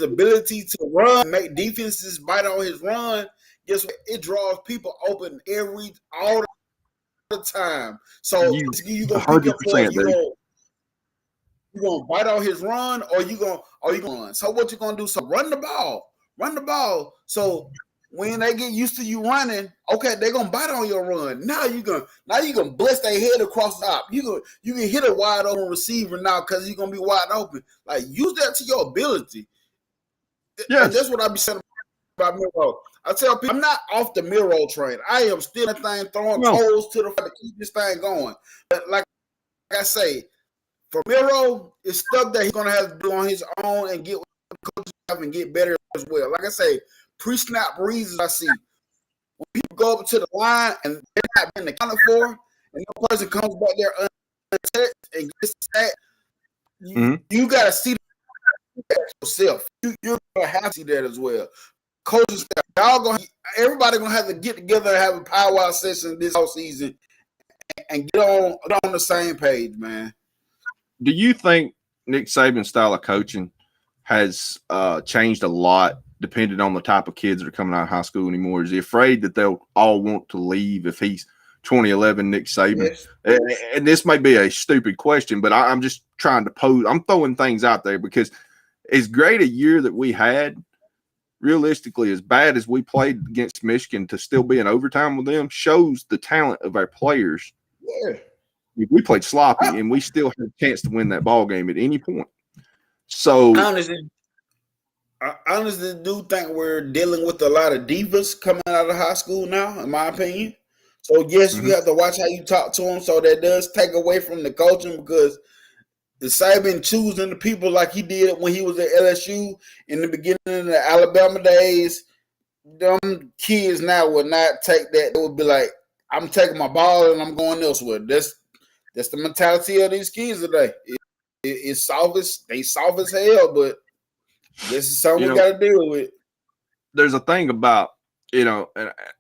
ability to run, make defenses bite on his run, guess what? It draws people open all the time. So you gonna pick up for you gonna bite on his run or you gonna run. So what you gonna do? So run the ball. So when they get used to you running, okay, they're gonna bite on your run. Now you gonna bless their head across the top. You can hit a wide open receiver now because you're gonna be wide open. Like use that to your ability. Yeah, that's what I be saying about Milroe. I tell people I'm not off the Milroe train. I am still a thing throwing toes to the front to keep this thing going. But like I say, for Milroe, it's stuff that he's gonna have to do on his own and get with the coaches and get better as well. Like I say, pre-snap reads I see when people go up to the line and they're not being accounted for, and the person comes back there untouched and gets the sack. You gotta see that yourself. You're gonna have to see that as well. Coaches, everybody gonna have to get together and have a powwow session this whole season and get on the same page, man. Do you think Nick Saban's style of coaching has changed a lot depending on the type of kids that are coming out of high school anymore? Is he afraid that they'll all want to leave if he's 2011 Nick Saban? Yes. And this may be a stupid question, but I'm just trying to pose. I'm throwing things out there because as great a year that we had, realistically, as bad as we played against Michigan, to still be in overtime with them shows the talent of our players. Yeah. We played sloppy, and we still had a chance to win that ball game at any point. So I honestly do think we're dealing with a lot of divas coming out of high school now, in my opinion. So, yes, you have to watch how you talk to them. So that does take away from the coaching because the Saban choosing the people like he did when he was at LSU in the beginning of the Alabama days, them kids now would not take that. They would be like, I'm taking my ball and I'm going elsewhere. That's the mentality of these kids today. It's soft as hell, but this is something we got to deal with. There's a thing about, and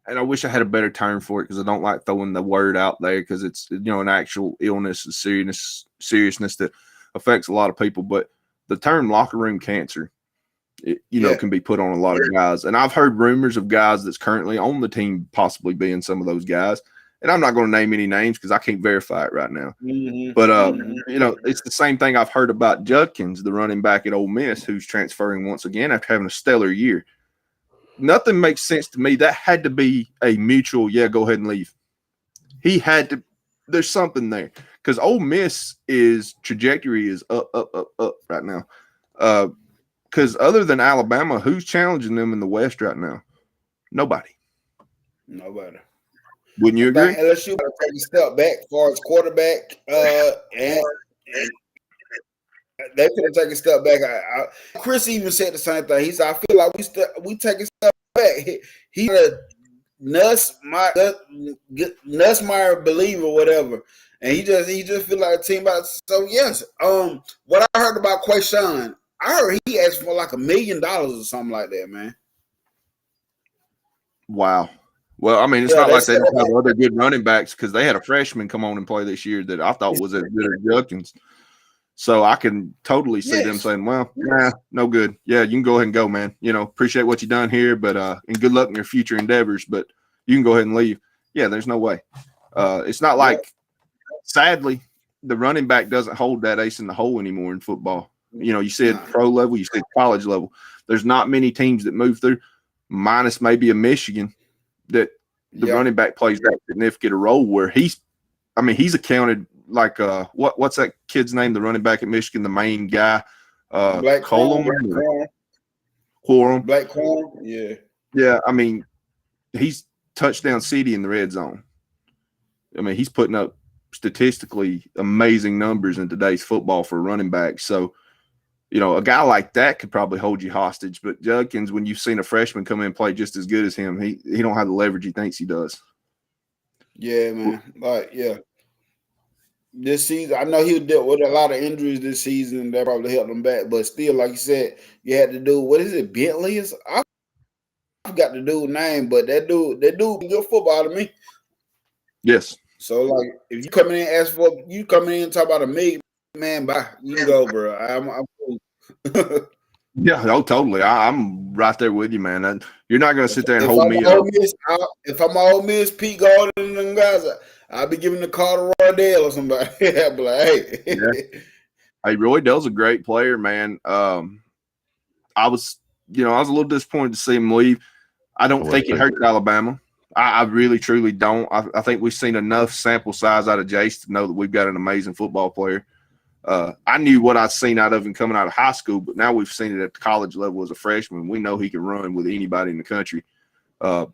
I wish I had a better term for it because I don't like throwing the word out there because it's, an actual illness and seriousness that affects a lot of people. But the term locker room cancer, can be put on a lot of guys. And I've heard rumors of guys that's currently on the team possibly being some of those guys. And I'm not going to name any names because I can't verify it right now. But, it's the same thing I've heard about Judkins, the running back at Ole Miss, who's transferring once again after having a stellar year. Nothing makes sense to me. That had to be a mutual, go ahead and leave. He had to – there's something there. Because Ole Miss trajectory is up right now. Because other than Alabama, who's challenging them in the West right now? Nobody. Wouldn't you agree? LSU got to take a step back as far as quarterback, and they could have taken a step back. Chris even said the same thing. He said, "I feel like we take a step back." He a Nussmeier believer or whatever, and he just feel like a team about. So yes, what I heard about Quayshawn, I heard he asked for like $1 million or something like that, man. Wow. Well, I mean, it's not like they don't have other good running backs because they had a freshman come on and play this year that I thought was as good as Judkins. So I can totally see them saying, well, no good. Yeah, you can go ahead and go, man. Appreciate what you've done here, but and good luck in your future endeavors, but you can go ahead and leave. Yeah, there's no way. It's not like, sadly, the running back doesn't hold that ace in the hole anymore in football. You said pro level, you said college level. There's not many teams that move through, minus maybe a Michigan, that the running back plays that significant a role where he's accounted like what's that kid's name? The running back at Michigan, the main guy, Quorum. Black Quorum, yeah. Yeah, I mean, he's touchdown city in the red zone. I mean, he's putting up statistically amazing numbers in today's football for a running back. So, you know, a guy like that could probably hold you hostage. But Judkins, when you've seen a freshman come in and play just as good as him, he don't have the leverage he thinks he does. Yeah, man. This season, I know he dealt with a lot of injuries this season that probably held him back. But still, like you said, you had to do, what is it, Bentley? I forgot the dude's name, but that dude good football to me. Yes. So, like, if you come in and talk about $1 million, man, bye. You can go, bro. I'm cool. Yeah, totally. I'm right there with you, man. You're not going to sit there and hold me up. If I'm Ole Miss, Pete Gordon and them guys, I'll be giving the call to Roy Dale or somebody. I'll be like, hey. Yeah. Hey, Roy Dale's a great player, man. I was a little disappointed to see him leave. I don't think it hurts Alabama. I really, truly don't. I think we've seen enough sample size out of Jace to know that we've got an amazing football player. I knew what I'd seen out of him coming out of high school, but now we've seen it at the college level as a freshman. We know he can run with anybody in the country. Hopefully,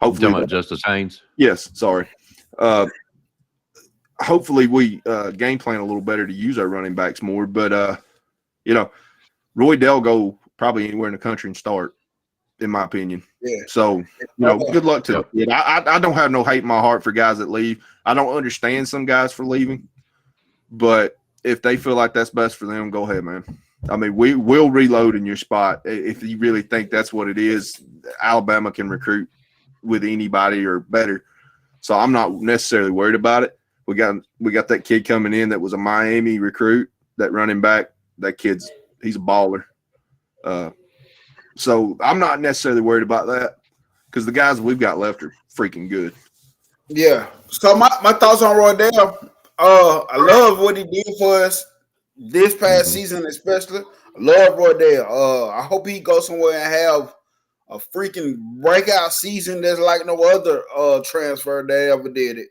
talking about Justice Haynes. Yes, sorry. Hopefully, we game plan a little better to use our running backs more. But Roy Dell go probably anywhere in the country and start, in my opinion. Yeah. So, good luck to him. I don't have no hate in my heart for guys that leave. I don't understand some guys for leaving, but if they feel like that's best for them, go ahead, man. I mean, we will reload in your spot. If you really think that's what it is, Alabama can recruit with anybody or better. So I'm not necessarily worried about it. We got that kid coming in that was a Miami recruit, that running back. That he's a baller. So I'm not necessarily worried about that because the guys we've got left are freaking good. Yeah. So my thoughts on Roy Dale. I love what he did for us this past season, especially. I love Roy Dale. I hope he goes somewhere and have a freaking breakout season that's like no other transfer that ever did it.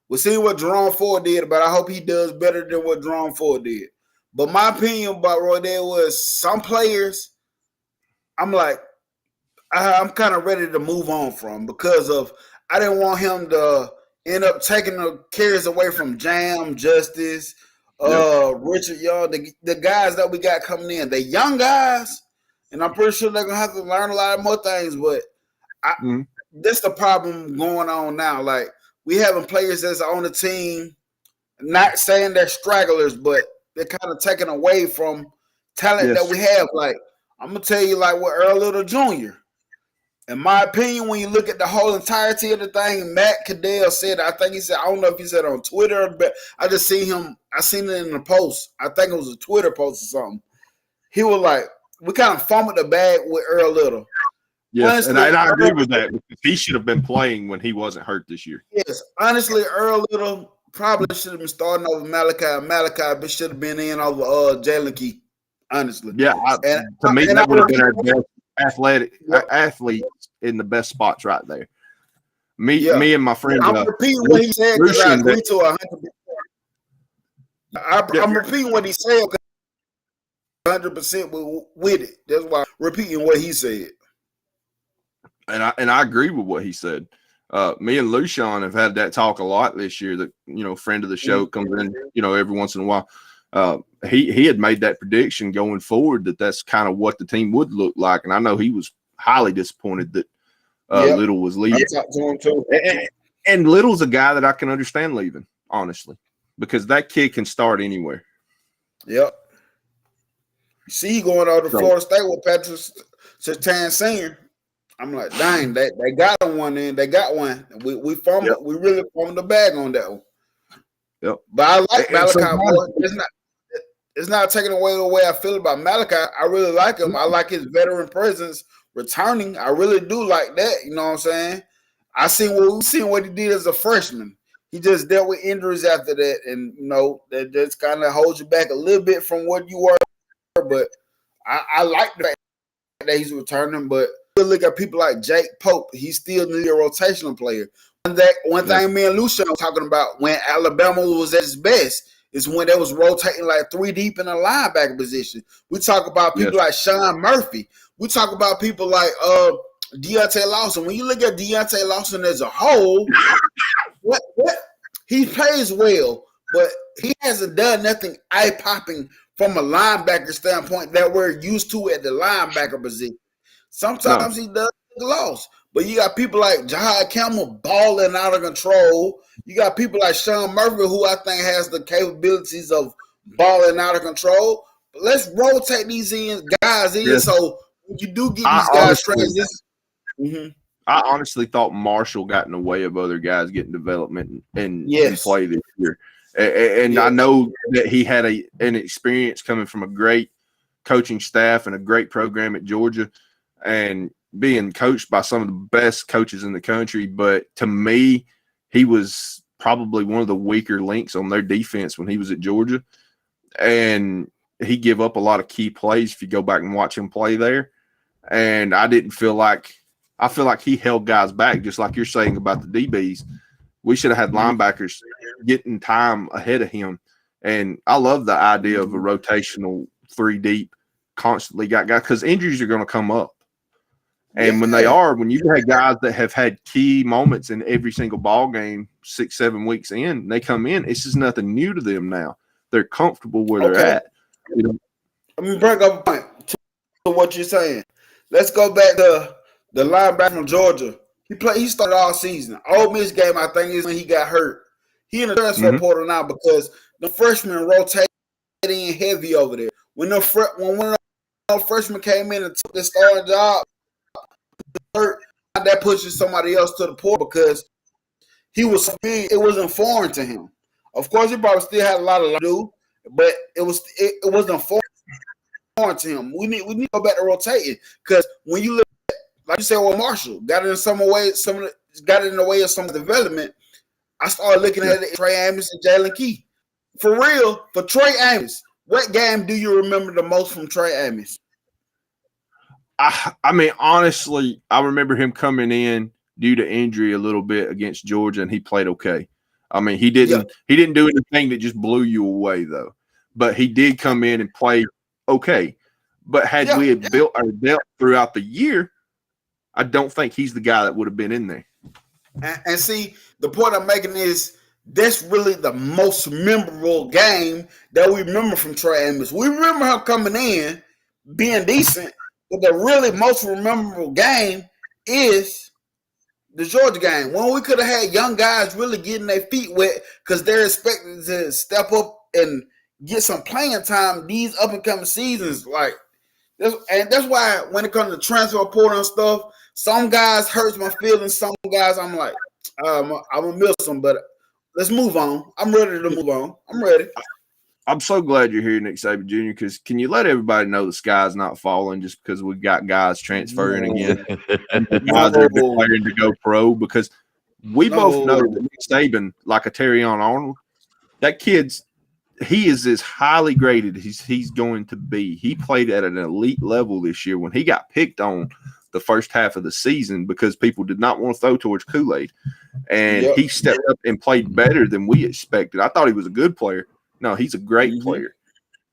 We'll see what Jerome Ford did, but I hope he does better than what Jerome Ford did. But my opinion about Roy Dale was some players, I'm like, I'm kind of ready to move on from because of I didn't want him to end up taking the carries away from Jam, Justice, Richard Young, the guys that we got coming in. The young guys, and I'm pretty sure they're going to have to learn a lot more things, but that's the problem going on now. Like, we having players that's on the team, not saying they're stragglers, but they're kind of taken away from talent that we have. Like, I'm going to tell you, like, with Earl Little Jr., in my opinion, when you look at the whole entirety of the thing, Matt Cadell said, I think he said, I don't know if he said on Twitter, but I just seen it in a post. I think it was a Twitter post or something. He was like, we kind of fumbled the bag with Earl Little. Yes, honestly, and I agree with that. He should have been playing when he wasn't hurt this year. Yes, honestly, Earl Little probably should have been starting over Malachi. Malachi should have been in over Jalen Key, honestly. Yeah, to me, that would have been our best athlete in the best spots right there. Me and my friend. I'm repeating what he said because I agree to 100%. I'm repeating what he said 100% with it. That's why I'm repeating what he said. And I agree with what he said. Me and Lucian have had that talk a lot this year. That friend of the show comes in, every once in a while. He had made that prediction going forward that's kind of what the team would look like, and I know he was highly disappointed that Little was leaving. And Little's a guy that I can understand leaving, honestly, because that kid can start anywhere. Yep. You see, he going over to Florida State with Patrick Surtain Sr. I'm like, dang, they got one in. They got one. We fumbled. Yep. We really fumbled the bag on that one. Yep. But I like Malachi more. It's not taking away the way I feel about Malachi. I really like him. I like his veteran presence returning. I really do like that. You know what I'm saying? I seen what he did as a freshman. He just dealt with injuries after that, and that just kind of holds you back a little bit from what you were. But I like the fact that he's returning. But look at people like Jake Pope, he's still nearly a rotational player. One thing me and Lucian were talking about when Alabama was at its best is when they was rotating like 3 deep in the linebacker position. We talk about people like Sean Murphy. We talk about people like Deontay Lawson. When you look at Deontay Lawson as a whole, what he plays well, but he hasn't done nothing eye-popping from a linebacker standpoint that we're used to at the linebacker position. Sometimes he does get lost. But you got people like Jahad Campbell balling out of control. You got people like Sean Murphy, who I think has the capabilities of balling out of control. But let's rotate these guys in so when you do get these guys transition. I honestly thought Marshall got in the way of other guys getting development and play this year. And I know that he had an experience coming from a great coaching staff and a great program at Georgia and being coached by some of the best coaches in the country. But to me, he was probably one of the weaker links on their defense when he was at Georgia. And he gave up a lot of key plays if you go back and watch him play there. And I feel like he held guys back, just like you're saying about the DBs. We should have had linebackers getting time ahead of him. And I love the idea of a rotational 3 deep, constantly got guys, because injuries are going to come up. And when you have guys that have had key moments in every single ball game 6-7 weeks in, they come in, it's just nothing new to them now. They're comfortable where they're at. You know? Let me bring up a point to what you're saying. Let's go back to the linebacker from Georgia. He started all season. Ole Miss game, I think, is when he got hurt. He in the transfer portal now because the freshmen rotated in heavy over there. When one of the freshmen came in and took the starting job, that pushes somebody else to the portal because he was big. It wasn't foreign to him. Of course, he probably still had a lot to do, but it wasn't foreign to him. We need to go back to rotating because when you look at, like you said, Marshall got it in the way of some development. I started looking at it, Trey Amos and Jalen Key. For real, for Trey Amos, what game do you remember the most from Trey Amos? I mean, honestly, I remember him coming in due to injury a little bit against Georgia, and he played okay. I mean, he didn't do anything that just blew you away, though. But he did come in and play okay. But had we built our depth throughout the year, I don't think he's the guy that would have been in there. And see, the point I'm making is that's really the most memorable game that we remember from Trey Amos. We remember him coming in, being decent, but the really most memorable game is the Georgia game. When we could have had young guys really getting their feet wet because they're expected to step up and get some playing time these up-and-coming seasons. That's why when it comes to transfer portal and stuff, some guys hurts my feelings. Some guys I'm like, I'm going to miss them, but let's move on. I'm ready to move on. I'm ready. I'm so glad you're here, Nick Saban Jr., because can you let everybody know the sky's not falling just because we got guys transferring again? Guys are declaring to go pro, because we both know that Nick Saban, like a Terrion Arnold, that kid's he is as highly graded as he's going to be. He played at an elite level this year when he got picked on the first half of the season because people did not want to throw towards Kool-Aid. And he stepped up and played better than we expected. I thought he was a good player. No, he's a great player.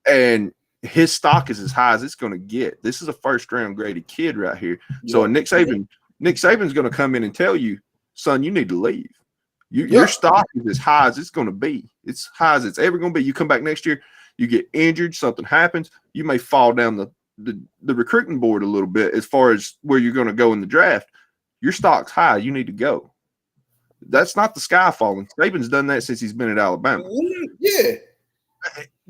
And his stock is as high as it's going to get. This is a first-round graded kid right here. So Nick Saban's going to come in and tell you, son, you need to leave. Your stock is as high as it's going to be. It's high as it's ever going to be. You come back next year, you get injured, something happens, you may fall down the recruiting board a little bit as far as where you're going to go in the draft. Your stock's high. You need to go. That's not the sky falling. Saban's done that since he's been at Alabama. Yeah.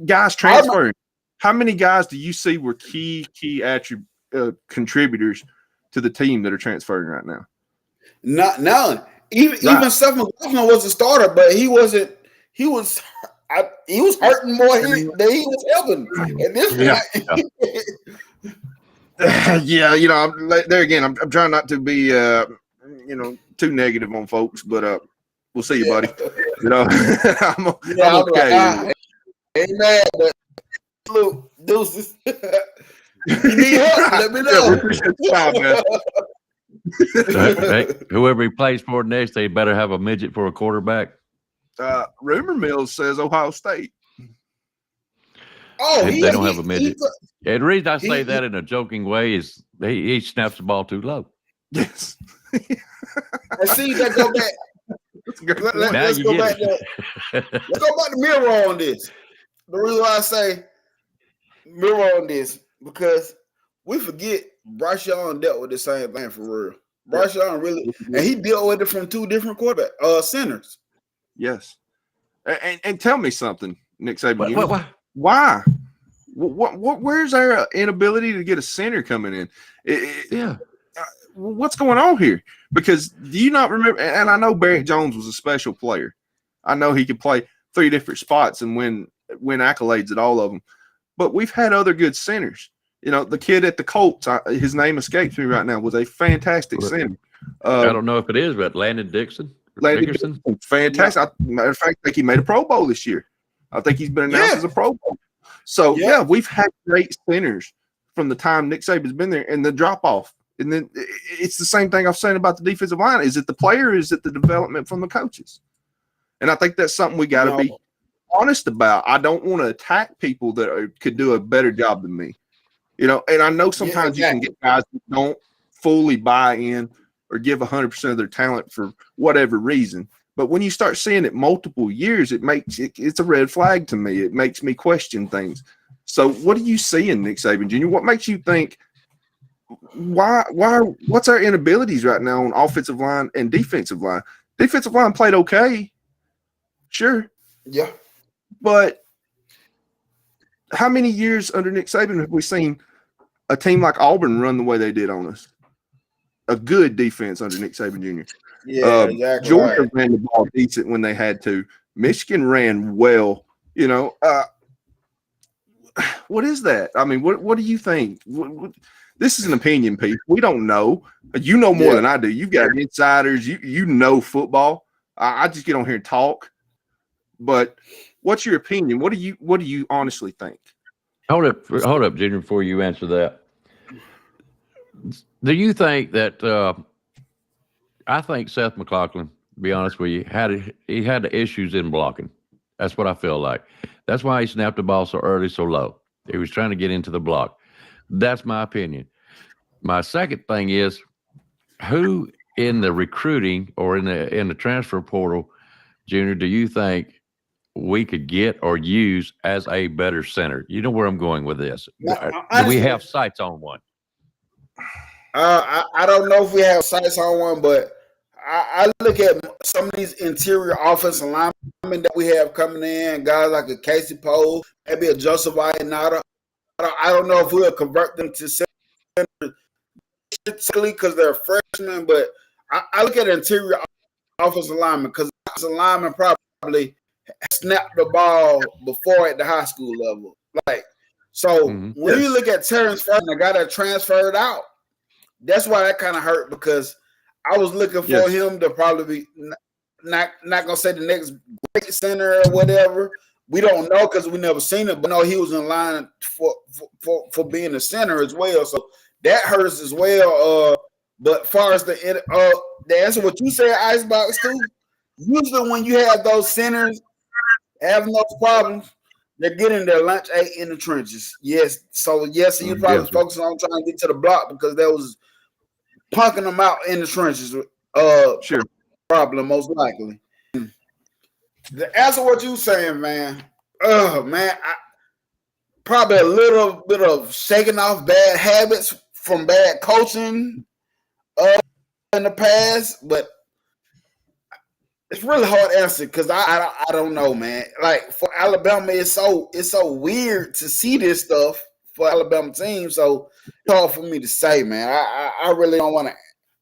Guys transferring. How many guys do you see were key contributors to the team that are transferring right now? None. Even Seth McLaughlin was a starter, but he wasn't. He was hurting more than he was helping at this point. There again, I'm trying not to be too negative on folks, but we'll see you, buddy. I'm okay. Amen. But look, deuces. You need help? Let me know. Yeah, we appreciate the time, man. Hey, whoever he plays for next, they better have a midget for a quarterback. Rumor mill says Ohio State. Oh, They don't have a midget. And the reason I say that in a joking way is he snaps the ball too low. Yes. And see, that go back. Let's go back to Miro on this. The reason why I say Miro on this, because we forget Bryce Young dealt with the same thing for real. Bryce Young really, and he dealt with it from two different centers. Yes. And tell me something, Nick Saban. Why? What? Where's our inability to get a center coming in? What's going on here? Because do you not remember? And I know Barrett Jones was a special player. I know he could play 3 different spots and win accolades at all of them. But we've had other good centers. You know, the kid at the Colts, his name escapes me right now, was a fantastic center. I don't know if it is, but Landon Dixon. Dixon, fantastic. Matter of fact, I think he made a Pro Bowl this year. I think he's been announced as a Pro Bowl. So, we've had great centers from the time Nick Saban's been there, and the drop-off. And then it's the same thing I've said about the defensive line. Is it the player or is it the development from the coaches? And I think that's something we got to be honest about. I don't want to attack people that could do a better job than me. You know, and I know sometimes you can get guys who don't fully buy in or give 100% of their talent for whatever reason. But when you start seeing it multiple years, it's a red flag to me. It makes me question things. So what do you see in Nick Saban Jr.? What makes you think what's our inabilities right now on offensive line and defensive line? Defensive line played okay. Sure. Yeah. But how many years under Nick Saban have we seen a team like Auburn run the way they did on us? A good defense under Nick Saban Jr. Yeah, exactly. Georgia ran the ball decent when they had to. Michigan ran well. You know, what is that? I mean, what do you think? This is an opinion piece. We don't know. You know more than I do. You've got insiders. You know football. I just get on here and talk. But what's your opinion? What do you honestly think? Hold up, Junior, before you answer that. Do you think that I think Seth McLaughlin, to be honest with you, he had the issues in blocking. That's what I feel like. That's why he snapped the ball so early, so low. He was trying to get into the block. That's my opinion. My second thing is, who in the recruiting or in the transfer portal, Junior, do you think we could get or use as a better center? You know where I'm going with this. Do we have sights on one? I don't know if we have sights on one, but I look at some of these interior offensive linemen that we have coming in, guys like a Casey Poe, maybe a Joseph Ionata. I don't know if we'll convert them to center because they're freshmen, but I look at interior offensive linemen because offensive linemen probably snapped the ball before at the high school level. When you look at Terrence Ferguson, the guy that transferred out, that's why that kind of hurt because I was looking for him to probably be not gonna say the next great center or whatever. We don't know because we never seen it, but no, he was in line for being a center as well. So that hurts as well. But far as the answer, what you say, Icebox too. Usually when you have those centers having those problems, they're getting their lunch ate in the trenches. Yes. So yes, you probably focusing on trying to get to the block because that was punking them out in the trenches. Sure. Problem most likely. The answer what you saying, man. Man, probably a little bit of shaking off bad habits from bad coaching in the past, but it's really hard to answer because I don't know, man. Like for Alabama, it's so weird to see this stuff for Alabama team. So it's hard for me to say, man. I really don't want to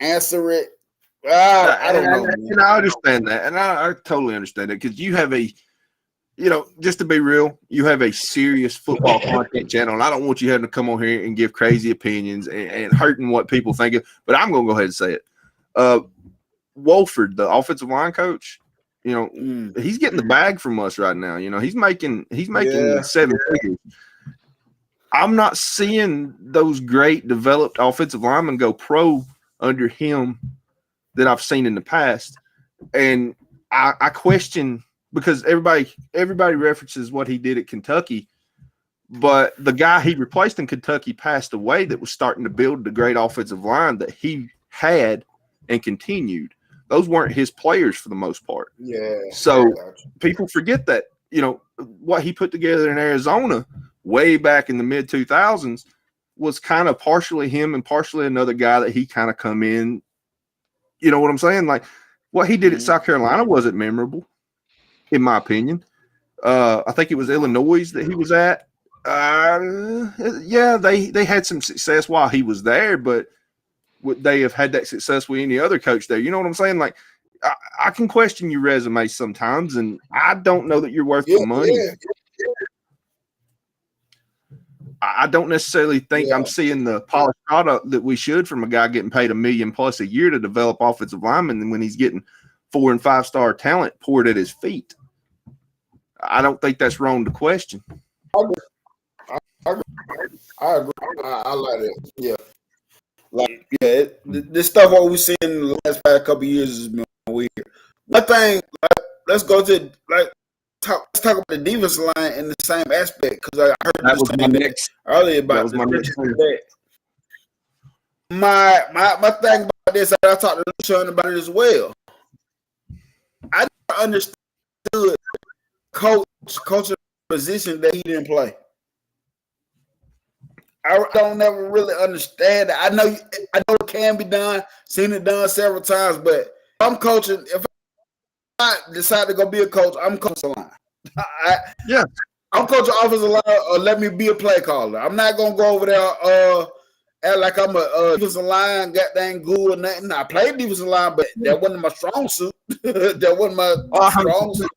answer it. I don't know. And I understand that, and I totally understand it because you have just to be real, you have a serious football content channel, and I don't want you having to come on here and give crazy opinions and hurting what people think. But I'm going to go ahead and say it. Wolford, the offensive line coach, he's getting the bag from us right now. He's making 7 figures. I'm not seeing those great developed offensive linemen go pro under him that I've seen in the past. And I question, because everybody references what he did at Kentucky, but the guy he replaced in Kentucky passed away that was starting to build the great offensive line that he had and continued. Those weren't his players for the most part. Yeah. So people forget that, what he put together in Arizona way back in the mid 2000s was kind of partially him and partially another guy that he kind of come in. You know what I'm saying? Like what he did at South Carolina wasn't memorable, in my opinion. I think it was Illinois that he was at. Yeah, they had some success while he was there, but would they have had that success with any other coach there? You know what I'm saying? Like, I can question your resume sometimes, and I don't know that you're worth the money. Yeah. I don't necessarily think I'm seeing the polished product that we should from a guy getting paid $1 million+ a year to develop offensive linemen when he's getting 4- and 5-star talent poured at his feet. I don't think that's wrong to question. I agree. I like it. Yeah. Like, this stuff what we've seen in the last couple of years has been weird. One thing, let's go to let's talk about the defense line in the same aspect, because I heard that was my next earlier about my next thing. My thing about this, I talked to Sean about it as well. I never understood coaching position that he didn't play. I don't never really understand it. I know it can be done, seen it done several times, but if I'm coaching, if I decide to go be a coach, I'm coaching the line. I'm coaching offensive line, or let me be a play caller. I'm not gonna go over there act like I'm a defensive line, goddamn guru or nothing. I played defensive line, but that wasn't my strong suit. That wasn't my strong suit.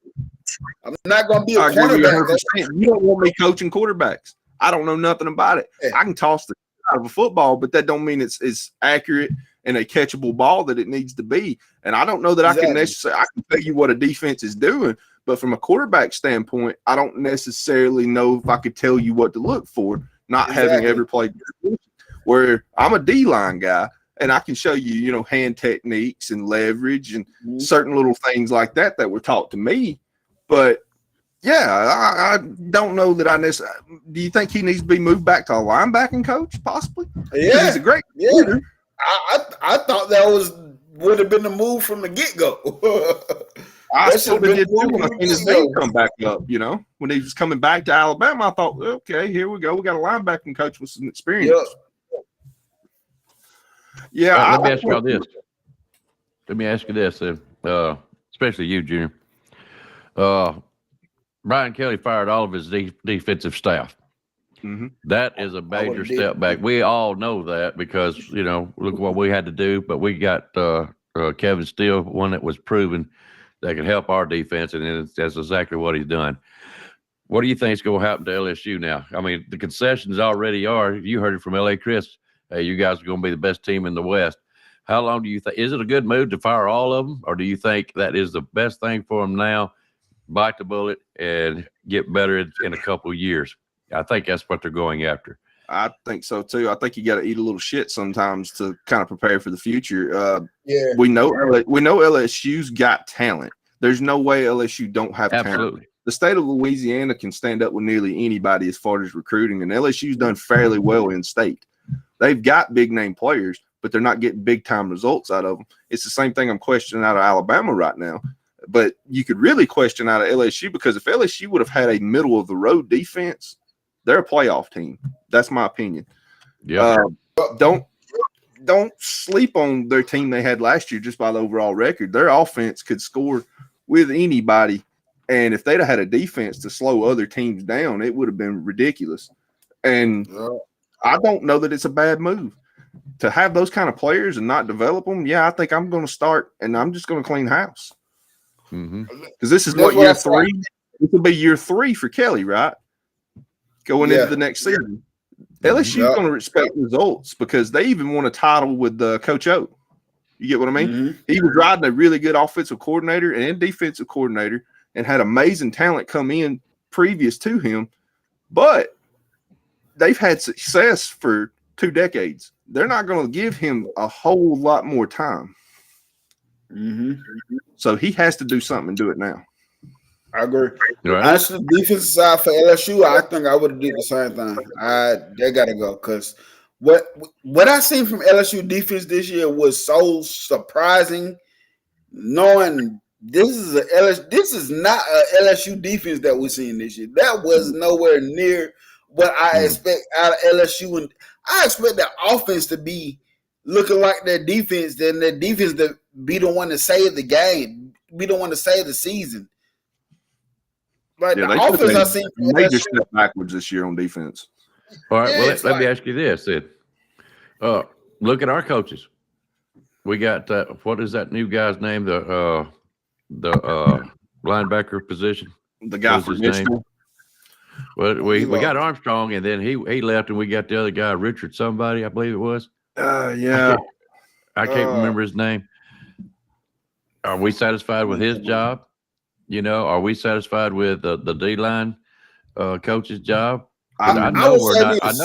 I'm not gonna be a cornerback. You don't want me coaching quarterbacks. I don't know nothing about it. I can toss the out of a football, but that don't mean it's accurate and a catchable ball that it needs to be. And I don't know that I can tell you what a defense is doing, but from a quarterback standpoint, I don't necessarily know if I could tell you what to look for, not having ever played. Where I'm a D-line guy, and I can show you, hand techniques and leverage and certain little things like that were taught to me. But I don't know that I necessarily. Do you think he needs to be moved back to a linebacking coach, possibly? Yeah, he's a great. Yeah, I thought that would have been the move from the get go. I still did too when I seen his name come back up. When he was coming back to Alabama, I thought, okay, here we go. We got a linebacking coach with some experience. Yeah. Let me ask you this. Let me ask you this, especially you, Junior. Brian Kelly fired all of his defensive staff. Mm-hmm. That is a major step back. We all know that because, look what we had to do. But we got Kevin Steele, one that was proven that could help our defense, and that's exactly what he's done. What do you think is going to happen to LSU now? I mean, the concessions already are. You heard it from L.A. Chris. Hey, you guys are going to be the best team in the West. How long do you think? Is it a good move to fire all of them, or do you think that is the best thing for them now? Bite the bullet and get better in a couple of years. I think that's what they're going after. I think so too. I think you got to eat a little shit sometimes to kind of prepare for the future. We know LSU's got talent. There's no way LSU don't have talent. The state of Louisiana can stand up with nearly anybody as far as recruiting, and LSU's done fairly well in state. They've got big name players, but they're not getting big time results out of them. It's the same thing I'm questioning out of Alabama right now. But you could really question out of LSU, because if LSU would have had a middle of the road defense, they're a playoff team. That's my opinion. Yeah. Don't sleep on their team they had last year just by the overall record. Their offense could score with anybody, and if they'd have had a defense to slow other teams down, it would have been ridiculous. And I don't know that it's a bad move to have those kind of players and not develop them. Yeah, I think I'm going to start, and I'm just going to clean house. Because this is year 3. This will be year 3 for Kelly, right? Going into the next season. LSU's going to respect results because they even won a title with Coach O. You get what I mean? He was riding a really good offensive coordinator and defensive coordinator and had amazing talent come in previous to him. But they've had success for 2 decades. They're not going to give him a whole lot more time. So he has to do something and do it now. I agree. Right. Honestly, defensive side for LSU, I think I would have did the same thing. They got to go because what I seen from LSU defense this year was so surprising. Knowing this is not a LSU defense that we're seeing this year. That was nowhere near what I expect out of LSU, and I expect the offense to be looking like their defense, then their defense to be the one to save the game, be the one to save the season. Like the offense I seen a major step backwards this year on defense. All right. Well, let me ask you this, Sid. Look at our coaches. We got what is that new guy's name? The linebacker position. The guy from Michigan. Well, we got Armstrong, and then he left, and we got the other guy, Richard somebody, I believe it was. Yeah. I can't remember his name. Are we satisfied with his job? You know, are we satisfied with the D-line coach's job? I know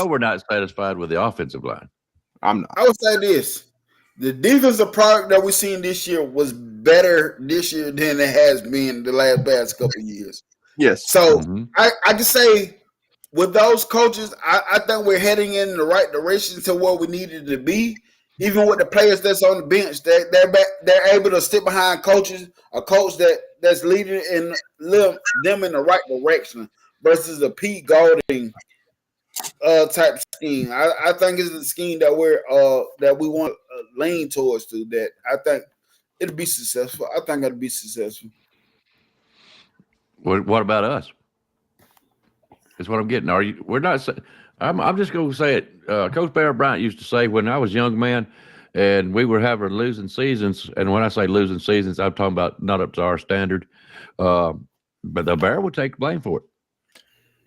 we're not satisfied with the offensive line. I'm not. I would say this. The defensive product that we're seeing this year was better this year than it has been the past couple of years. Yes. So I can say with those coaches, I think we're heading in the right direction to where we needed to be. Even with the players that's on the bench, they're able to sit behind a coach that's leading them in the right direction versus a Pete Golding type scheme. I think it's the scheme that we want to lean towards to. That I think it'll be successful. I think it'll be successful. What about us? That's what I'm getting. We're not. I'm just going to say it. Coach Bear Bryant used to say when I was a young man and we were having losing seasons, and when I say losing seasons, I'm talking about not up to our standard, but the Bear would take blame for it.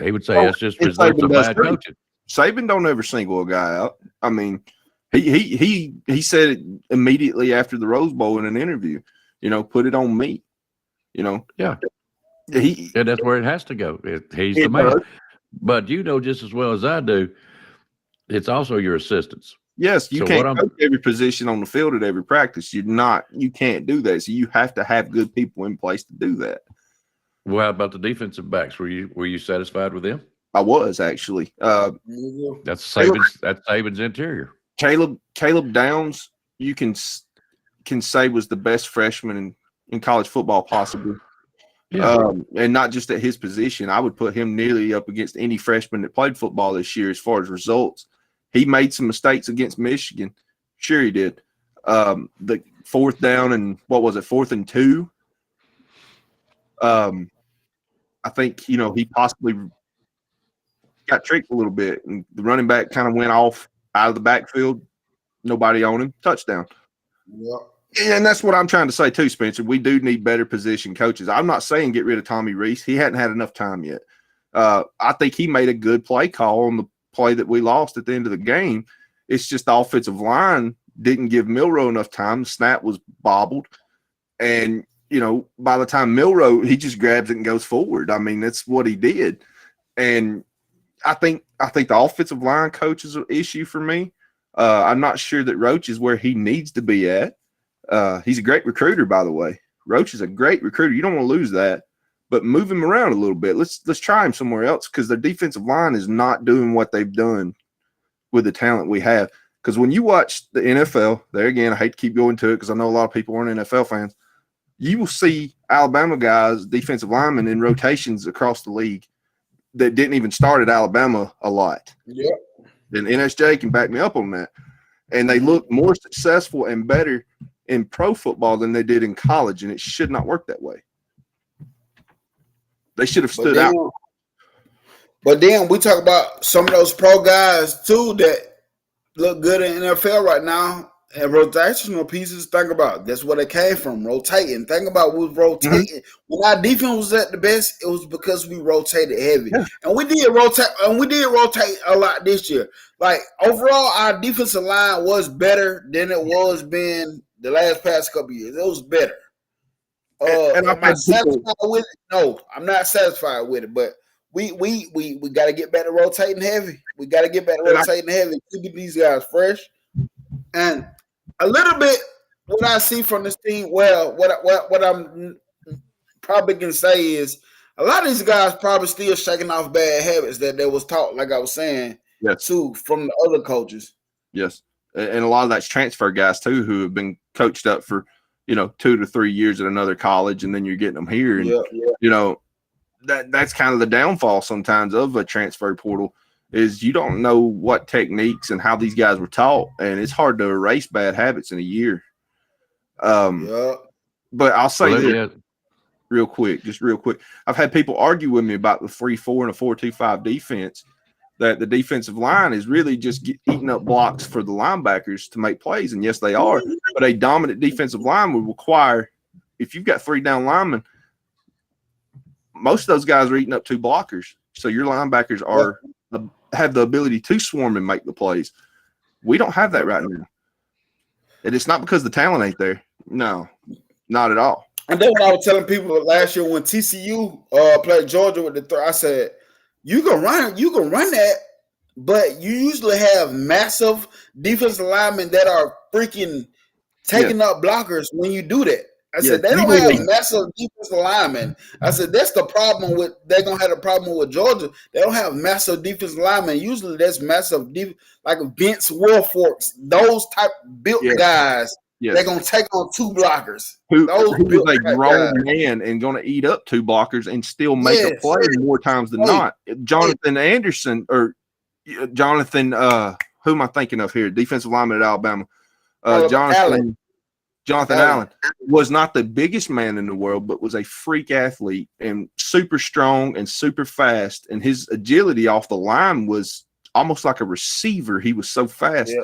He would say it's just results of bad coaching. Saban don't ever single a guy out. I mean, he said it immediately after the Rose Bowl in an interview. You know, put it on me. You know, yeah. And that's where it has to go. He's the man. But you know just as well as I do, it's also your assistants. Yes, you can't coach every position on the field at every practice. You can't do that. So you have to have good people in place to do that. Well, how about the defensive backs? Were you satisfied with them? I was actually. That's Saban's interior. Caleb Downs, you can say was the best freshman in college football possibly. Yeah. And not just at his position. I would put him nearly up against any freshman that played football this year as far as results. He made some mistakes against Michigan. Sure he did. The 4th down and 4th and 2. I think, he possibly got tricked a little bit, and the running back kind of went off out of the backfield. Nobody on him. Touchdown. Yeah. And that's what I'm trying to say too, Spencer. We do need better position coaches. I'm not saying get rid of Tommy Reese. He hadn't had enough time yet. I think he made a good play call on the play that we lost at the end of the game. It's just the offensive line didn't give Milroe enough time. The snap was bobbled. And, by the time Milroe, he just grabs it and goes forward. I mean, that's what he did. And I think the offensive line coach is an issue for me. I'm not sure that Roach is where he needs to be at. He's a great recruiter, by the way. Roach is a great recruiter. You don't want to lose that, but move him around a little bit. Let's try him somewhere else because their defensive line is not doing what they've done with the talent we have. Because when you watch the NFL, there again, I hate to keep going to it because I know a lot of people aren't NFL fans. You will see Alabama guys, defensive linemen in rotations across the league that didn't even start at Alabama a lot. Yeah. Then NSJ can back me up on that. And they look more successful and better in pro football than they did in college, and it should not work that way. They should have stood out. But then we talk about some of those pro guys too that look good in NFL right now, and rotational pieces. Think about that's where they came from, rotating. Think about we was rotating. Mm-hmm. When our defense was at the best, it was because we rotated heavy, and we did rotate a lot this year. Like overall, our defensive line was better than it was been the past couple of years. It was better. Am I satisfied with it? No, I'm not satisfied with it. But we got to get back to rotating heavy. We got to get back to rotating heavy, keeping these guys fresh. And a little bit what I see from this team, well, what I'm probably can say is a lot of these guys probably still shaking off bad habits that they was taught, like I was saying, too, from the other coaches. Yes. And a lot of that's transfer guys too, who have been coached up for, 2 to 3 years at another college, and then you're getting them here. And, that's kind of the downfall sometimes of a transfer portal is you don't know what techniques and how these guys were taught, and it's hard to erase bad habits in a year. But I'll say this real quick. I've had people argue with me about the 3-4 and a 4-2-5 defense, that the defensive line is really just eating up blocks for the linebackers to make plays. And yes, they are. But a dominant defensive line would require, if you've got 3 down linemen, most of those guys are eating up 2 blockers. So your linebackers have the ability to swarm and make the plays. We don't have that right now. And it's not because the talent ain't there. No, not at all. And then when I was telling people last year when TCU played Georgia with the throw, I said, you can run that, but you usually have massive defensive linemen that are freaking taking up blockers when you do that. I said, they don't have massive defensive linemen. I said, that's the problem with, they're going to have a problem with Georgia. They don't have massive defensive linemen. Usually that's massive, like Vince Wilforks, those type built guys. Yes. They're going to take on 2 blockers. Who's a grown man and going to eat up 2 blockers and still make a play more times than not. Jonathan Anderson or Jonathan, who am I thinking of here? Defensive lineman at Alabama. Jonathan Allen was not the biggest man in the world, but was a freak athlete and super strong and super fast. And his agility off the line was almost like a receiver. He was so fast. Yeah.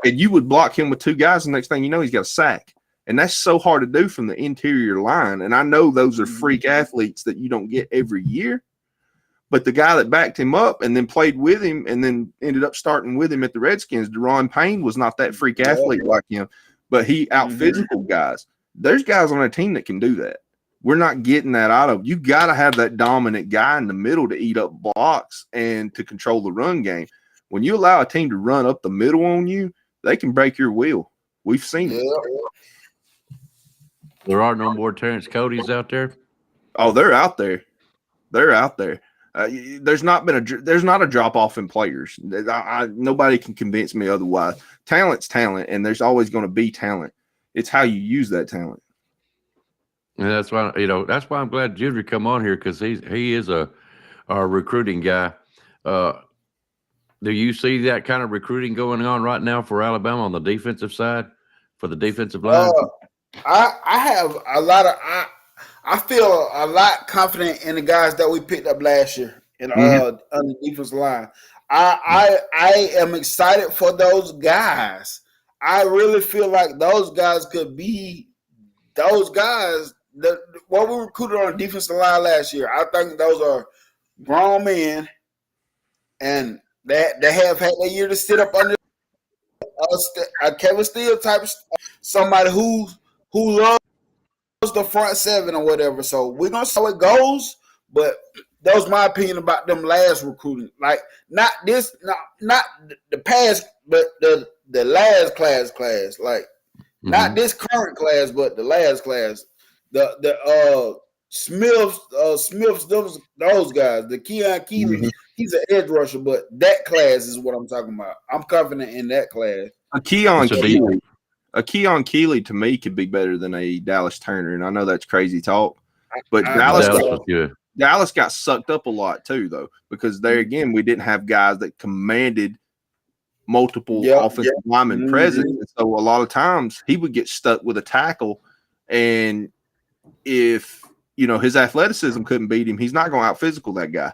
And you would block him with 2 guys, and next thing you know, he's got a sack. And that's so hard to do from the interior line. And I know those are freak athletes that you don't get every year. But the guy that backed him up and then played with him and then ended up starting with him at the Redskins, Deron Payne, was not that freak athlete like him. But he out-physical guys. There's guys on a team that can do that. We're not getting that out of. You got to have that dominant guy in the middle to eat up blocks and to control the run game. When you allow a team to run up the middle on you, they can break your wheel. We've seen it. There are no more Terrence Cody's out there. Oh, they're out there. There's not a drop off in players. Nobody can convince me otherwise. Talent's talent, and there's always going to be talent. It's how you use that talent. And that's why I'm glad Junior come on here, because he is a recruiting guy. Do you see that kind of recruiting going on right now for Alabama on the defensive side, for the defensive line? I have a lot of I feel a lot confident in the guys that we picked up last year on the defensive line. I am excited for those guys. I really feel like those guys could be those guys that what we recruited on the defensive line last year. I think those are grown men, and they have had a year to sit up under a Kevin Steele type, somebody who loves the front 7 or whatever. So we're gonna see how it goes, but that was my opinion about them last recruiting. Like not the past, but the last class. Like not this current class, but the last class. The Smiths, those guys. The Keon Keeley, he's an edge rusher, but that class is what I'm talking about. I'm confident in that class. A Keon Keeley to me could be better than a Dallas Turner, and I know that's crazy talk, but Dallas got sucked up a lot too, though, because there again we didn't have guys that commanded multiple offensive lineman presence, and so a lot of times he would get stuck with a tackle, and if his athleticism couldn't beat him, he's not going to out physical that guy.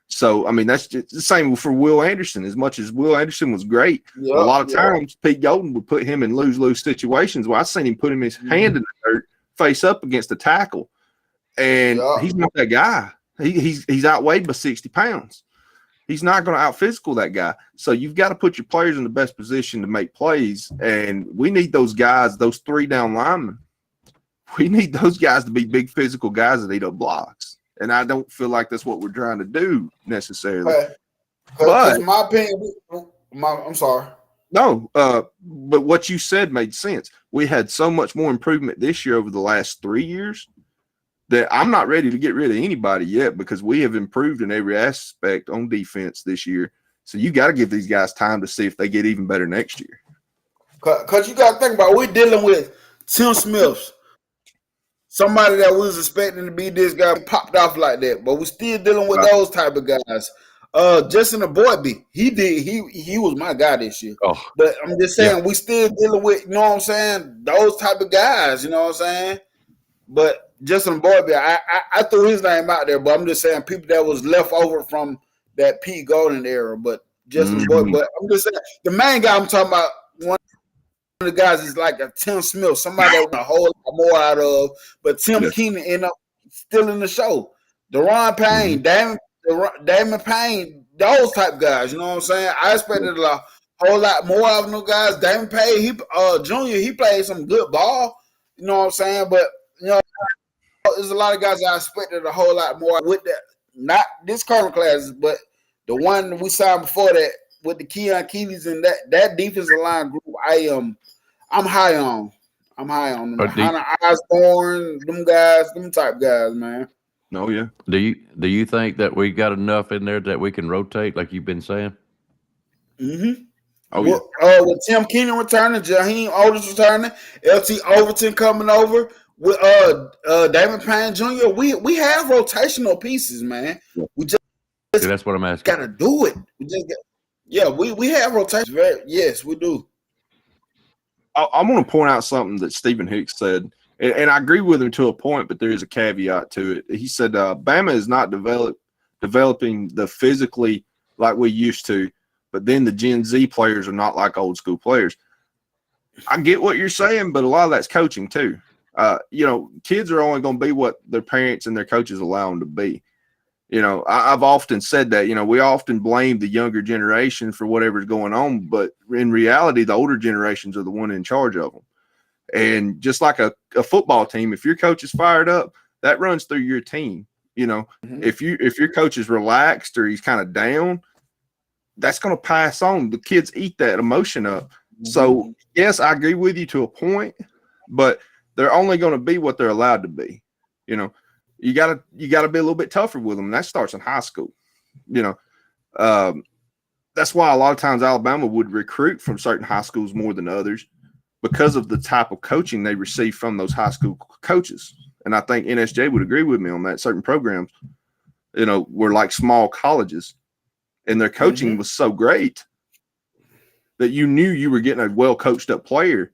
So, I mean, that's just the same for Will Anderson. As much as Will Anderson was great, a lot of times Pete Golden would put him in lose-lose situations. Well, I've seen him put his hand in the dirt, face up against a tackle, and he's not that guy. He's outweighed by 60 pounds. He's not going to out physical that guy. So you've got to put your players in the best position to make plays, and we need those guys, those 3 down linemen. We need those guys to be big physical guys that eat up blocks. And I don't feel like that's what we're trying to do necessarily. Because my opinion, I'm sorry. No, but what you said made sense. We had so much more improvement this year over the last 3 years that I'm not ready to get rid of anybody yet because we have improved in every aspect on defense this year. So you got to give these guys time to see if they get even better next year. Because you got to think about, we're dealing with Tim Smith, somebody that we was expecting to be this guy popped off like that, but we're still dealing with those type of guys. Justin Avoidbe, he was my guy this year. Oh, but I'm just saying, we still dealing with, you know what I'm saying, those type of guys, you know what I'm saying? But Justin Avoidbe, I threw his name out there, but I'm just saying people that was left over from that Pete Golden era. But Justin Avoidbe, but I'm just saying, the main guy I'm talking about, one of the guys is like a Tim Smith, somebody that want a whole lot more out of, but Tim Keenan ended up still in the show. Deron Payne, Damon Payne, those type guys, you know what I'm saying? I expected a whole lot more of them guys. Damon Payne, Junior, he played some good ball, you know what I'm saying? But, you know, there's a lot of guys I expected a whole lot more with that. Not this current class, but the one we signed before that with the Keon Keelys and that defensive line group, I'm high on. I'm high on them. Hunter Osborne, them guys, them type guys, man. No, yeah. Do you think that we got enough in there that we can rotate, like you've been saying? Mm-hmm. Oh, yeah. With Tim Keenan returning, Jaheim Olders returning, LT Overton coming over, with Damon Payne Jr., we have rotational pieces, man. We just that's what I'm asking. Gotta do it. We have rotations. Yes, we do. I'm going to point out something that Stephen Hicks said, and I agree with him to a point, but there is a caveat to it. He said Bama is not developing the physically like we used to, but then the Gen Z players are not like old school players. I get what you're saying, but a lot of that's coaching too. Kids are only going to be what their parents and their coaches allow them to be. I've often said that, we often blame the younger generation for whatever's going on, but in reality, the older generations are the one in charge of them. And just like a football team, if your coach is fired up, that runs through your team. If your coach is relaxed or he's kind of down, that's going to pass on. The kids eat that emotion up. Mm-hmm. So yes, I agree with you to a point, but they're only going to be what they're allowed to be. You gotta be a little bit tougher with them. And that starts in high school. That's why a lot of times Alabama would recruit from certain high schools more than others because of the type of coaching they receive from those high school coaches. And I think NSJ would agree with me on that. Certain programs, were like small colleges, and their coaching was so great that you knew you were getting a well coached up player.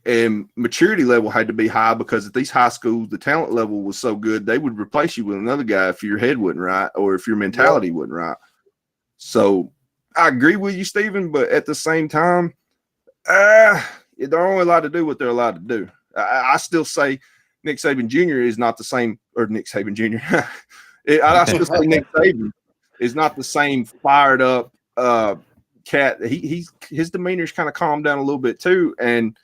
And maturity level had to be high because at these high schools, the talent level was so good, they would replace you with another guy if your head wasn't right or if your mentality wasn't right. So I agree with you, Stephen, but at the same time, they're only allowed to do what they're allowed to do. I still say Nick Saban Jr. is not the same, or Nick Saban Jr. I still say Nick Saban is not the same fired up cat. His demeanor's kind of calmed down a little bit too, and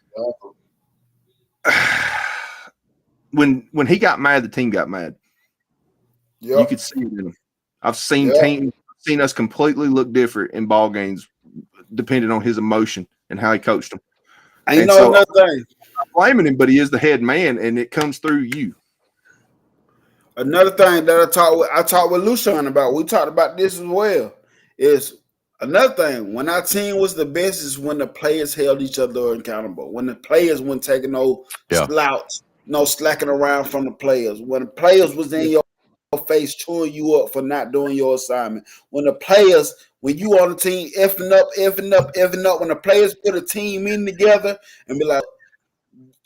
when he got mad, the team got mad. You could see it in him. I've seen seen us completely look different in ball games, depending on his emotion and how he coached them. Another thing. I'm not blaming him, but he is the head man, and it comes through you. Another thing that I talked with Lucian about. We talked about this as well. Is another thing, when our team was the best is when the players held each other accountable. When the players weren't taking no slouts, no slacking around from the players. When the players was in your face chewing you up for not doing your assignment. When you on the team effing up, when the players put a team in together and be like,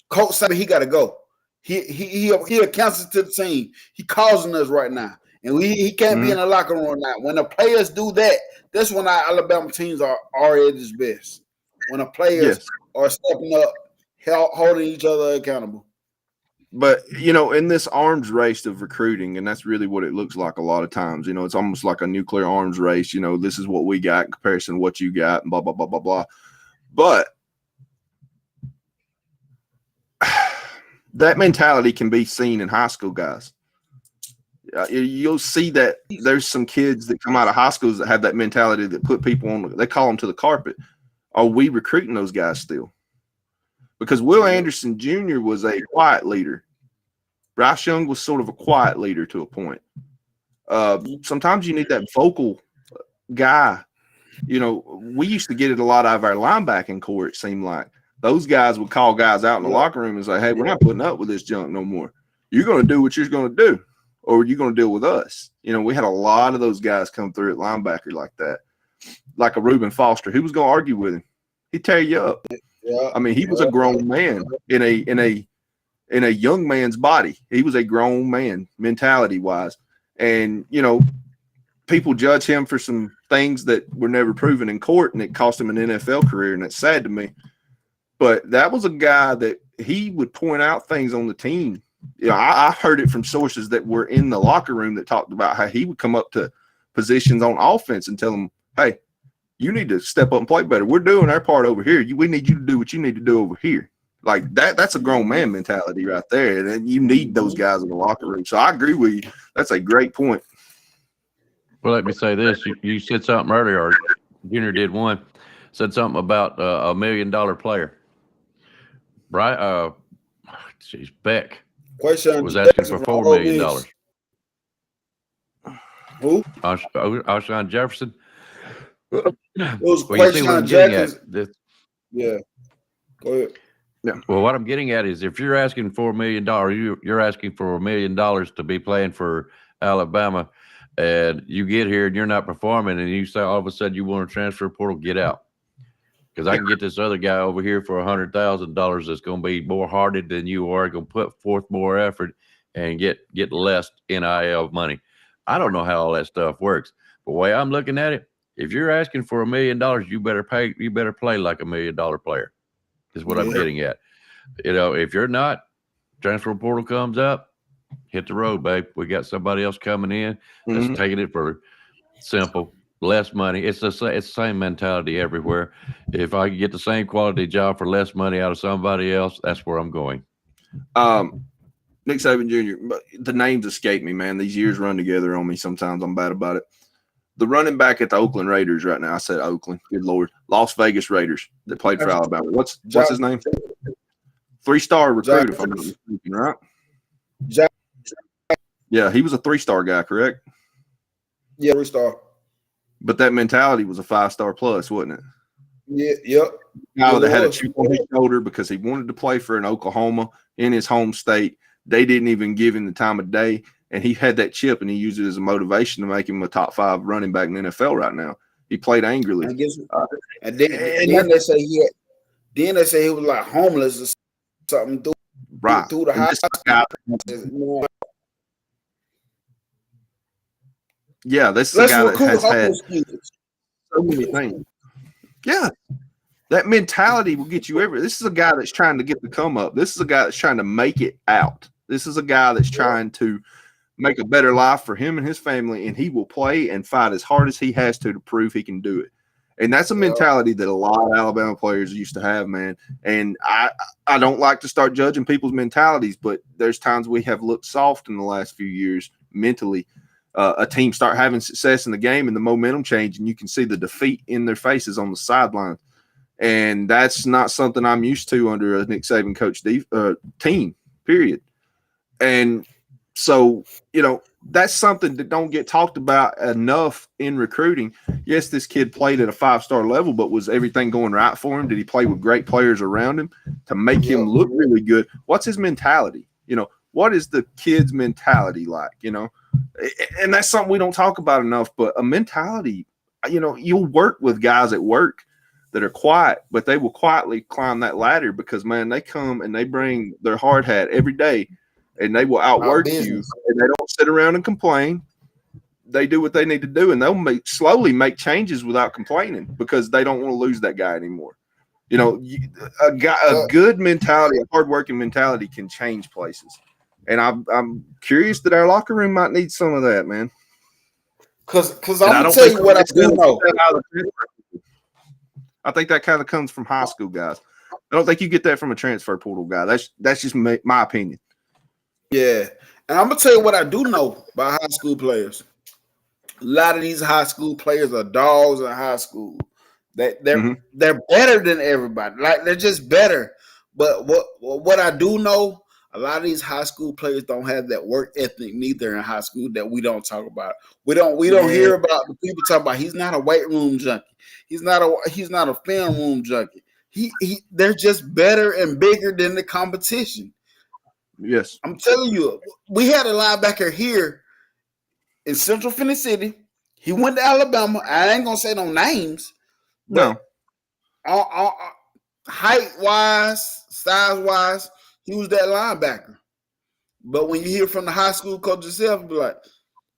Coach Saban, he got to go. He accounts to the team. He causing us right now. And he can't be in the locker room now. When the players do that, that's when our Alabama teams are at its best. When the players are stepping up, holding each other accountable. But, in this arms race of recruiting, and that's really what it looks like a lot of times, it's almost like a nuclear arms race. This is what we got in comparison to what you got, and blah, blah, blah, blah, blah. But that mentality can be seen in high school guys. You'll see that there's some kids that come out of high schools that have that mentality that put people on. They call them to the carpet. Are we recruiting those guys still? Because Will Anderson Jr. was a quiet leader. Bryce Young was sort of a quiet leader to a point. Sometimes you need that vocal guy. You know, we used to get it a lot out of our linebacking core, it seemed like. Those guys would call guys out in the locker room and say, hey, we're not putting up with this junk no more. You're going to do what you're going to do, or you're going to deal with us. You know, we had a lot of those guys come through at linebacker like that, like a Reuben Foster. Who was going to argue with him? He'd tear you up. Yeah. I mean, he was a grown man in a young man's body. He was a grown man mentality-wise. And, you know, people judge him for some things that were never proven in court, and it cost him an NFL career, and it's sad to me. But that was a guy that he would point out things on the team. You know, I heard it from sources that were in the locker room that talked about how he would come up to positions on offense and tell them, hey, you need to step up and play better. We're doing our part over here. We need you to do what you need to do over here. Like that's a grown man mentality right there. And you need those guys in the locker room. So I agree with you. That's a great point. Well, let me say this. You said something earlier, or Junior did one, said something about $1 million player. Right? Beck was asking for $4 million. Who? Alshon Jefferson. It was Well, you see what I'm getting at. Yeah. Go ahead. Yeah. Well, what I'm getting at is if you're asking for $1 million, you're asking for $1 million to be playing for Alabama, and you get here and you're not performing, and you say all of a sudden you want to transfer portal, get out. Because I can get this other guy over here for $100,000 that's going to be more hearted than you are, going to put forth more effort and get less NIL money. I don't know how all that stuff works. But the way I'm looking at it, if you're asking for $1 million, you better play like $1 million player. Is what I'm getting at. You know, if you're not, transfer portal comes up, hit the road, babe. We got somebody else coming in that's taking it for simple, less money. It's the same mentality everywhere. If I can get the same quality job for less money out of somebody else, that's where I'm going. Nick Saban Jr., but the names escape me, man. These years run together on me sometimes. I'm bad about it. The running back at the Oakland Raiders right now, I said Oakland, good Lord, Las Vegas Raiders that played for Alabama. What's his name? 3-star recruit, if I'm not mistaken, right? Yeah, he was a 3-star guy, correct? Yeah, 3-star. But that mentality was a 5-star plus, wasn't it? Yeah, yep. Guy that had a chip on his shoulder because he wanted to play for an Oklahoma in his home state. They didn't even give him the time of day. And he had that chip, and he used it as a motivation to make him a top 5 running back in the NFL right now. He played angrily. And then they say he was like homeless or something through the house. Yeah, this is a guy that has had so many things. Yeah, that mentality will get you everywhere. This is a guy that's trying to get the come up. This is a guy that's trying to make it out. This is a guy that's trying to make a better life for him and his family, and he will play and fight as hard as he has to prove he can do it. And that's a mentality that a lot of Alabama players used to have, man. And I don't like to start judging people's mentalities, but there's times we have looked soft in the last few years mentally. A team start having success in the game and the momentum change, and you can see the defeat in their faces on the sideline. And that's not something I'm used to under a Nick Saban coach team, period. And so, you know, that's something that don't get talked about enough in recruiting. Yes, this kid played at a 5-star level, but was everything going right for him? Did he play with great players around him to make him look really good? What's his mentality? You know, what is the kid's mentality like, you know? And that's something we don't talk about enough, but a mentality, you know, you'll work with guys at work that are quiet, but they will quietly climb that ladder because, man, they come and they bring their hard hat every day and they will outwork you, and they don't sit around and complain. They do what they need to do, and they'll slowly make changes without complaining because they don't want to lose that guy anymore. You know, a good mentality, a hardworking mentality can change places. And I'm curious that our locker room might need some of that, man. Because I'm going to tell you what I do know. I think that kind of comes from high school guys. I don't think you get that from a transfer portal guy. That's just my opinion. Yeah, And I'm gonna tell you what I do know about high school players. A lot of these high school players are dogs in high school. They're better than everybody. Like they're just better. But what I do know, a lot of these high school players don't have that work ethic neither in high school that we don't talk about. We don't hear about the people talk about he's not a weight room junkie. He's not a film room junkie. They're just better and bigger than the competition. Yes. I'm telling you, we had a linebacker here in Central Finney City. He went to Alabama. I ain't gonna say no names. No. Height-wise, size-wise, he was that linebacker. But when you hear from the high school coach himself, be like,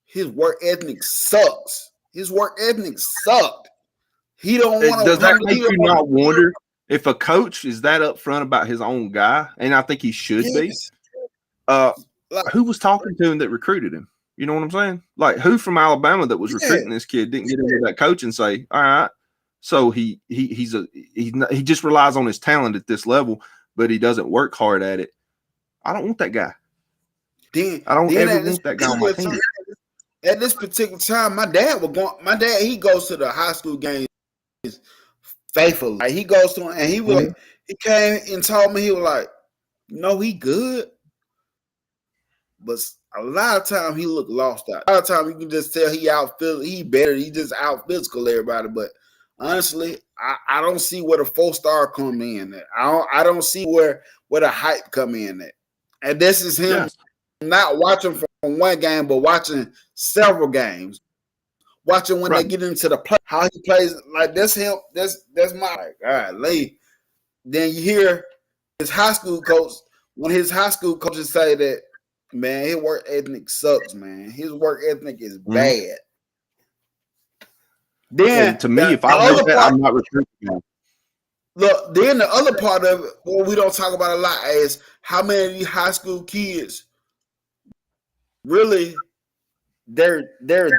his work ethic sucks. His work ethic sucked. He don't want to. Does that make you not wonder if a coach is that upfront about his own guy? And I think he should be. Who was talking to him that recruited him? You know what I'm saying? Like who from Alabama that was recruiting this kid didn't get into that coach and say, all right, so he just relies on his talent at this level, but he doesn't work hard at it. I don't want that guy. I don't ever want that guy on my team. At this particular time, my dad, he goes to the high school games faithfully. Like, he goes to, and he was he came and told me, he was like, no, he good. But a lot of time he looked lost out. A lot of time you can just tell he better. He just out physical everybody. But honestly, I don't see where the 4-star come in at. I don't see where the hype come in at. And this is him not watching from one game, but watching several games. Watching when they get into the play, how he plays. Like that's him. That's my all right, Lee. Then you hear his high school coach, when his high school coaches say that, man, his work ethic sucks, man. His work ethic is bad. Then and to me, if I heard that, I'm not recruiting him. Look, then the other part of it, what we don't talk about a lot, is how many of these high school kids really they're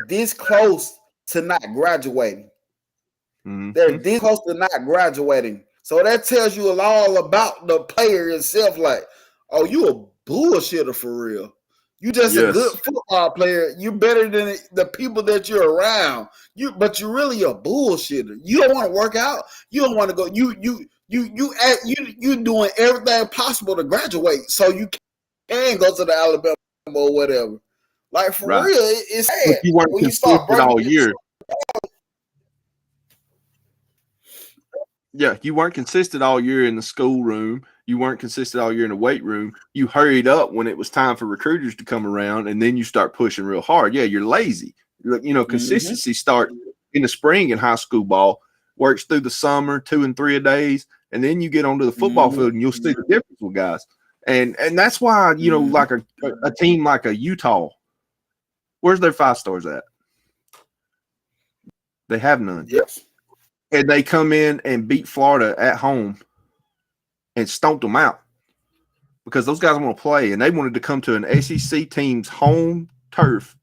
this close to not graduating. They're this close to not graduating. So that tells you all about the player itself. Like, oh, you a bullshitter for real. You just a good football player. You're better than the people that you're around. But you're really a bullshitter. You don't want to work out. You don't want to go. You doing everything possible to graduate so you can go to the Alabama or whatever. Like for real, it's sad. But you weren't consistent all year. Yeah, you weren't consistent all year in the schoolroom. You weren't consistent all year in the weight room. You hurried up when it was time for recruiters to come around, and then you start pushing real hard. Yeah, you're lazy. You know, consistency starts in the spring in high school ball, works through the summer, 2 and 3 a days, and then you get onto the football field, and you'll see the difference with guys. And that's why, you know, like a team like a Utah, where's their 5 stars at? They have none. Yes. And they come in and beat Florida at home and stomped them out because those guys want to play, and they wanted to come to an SEC team's home turf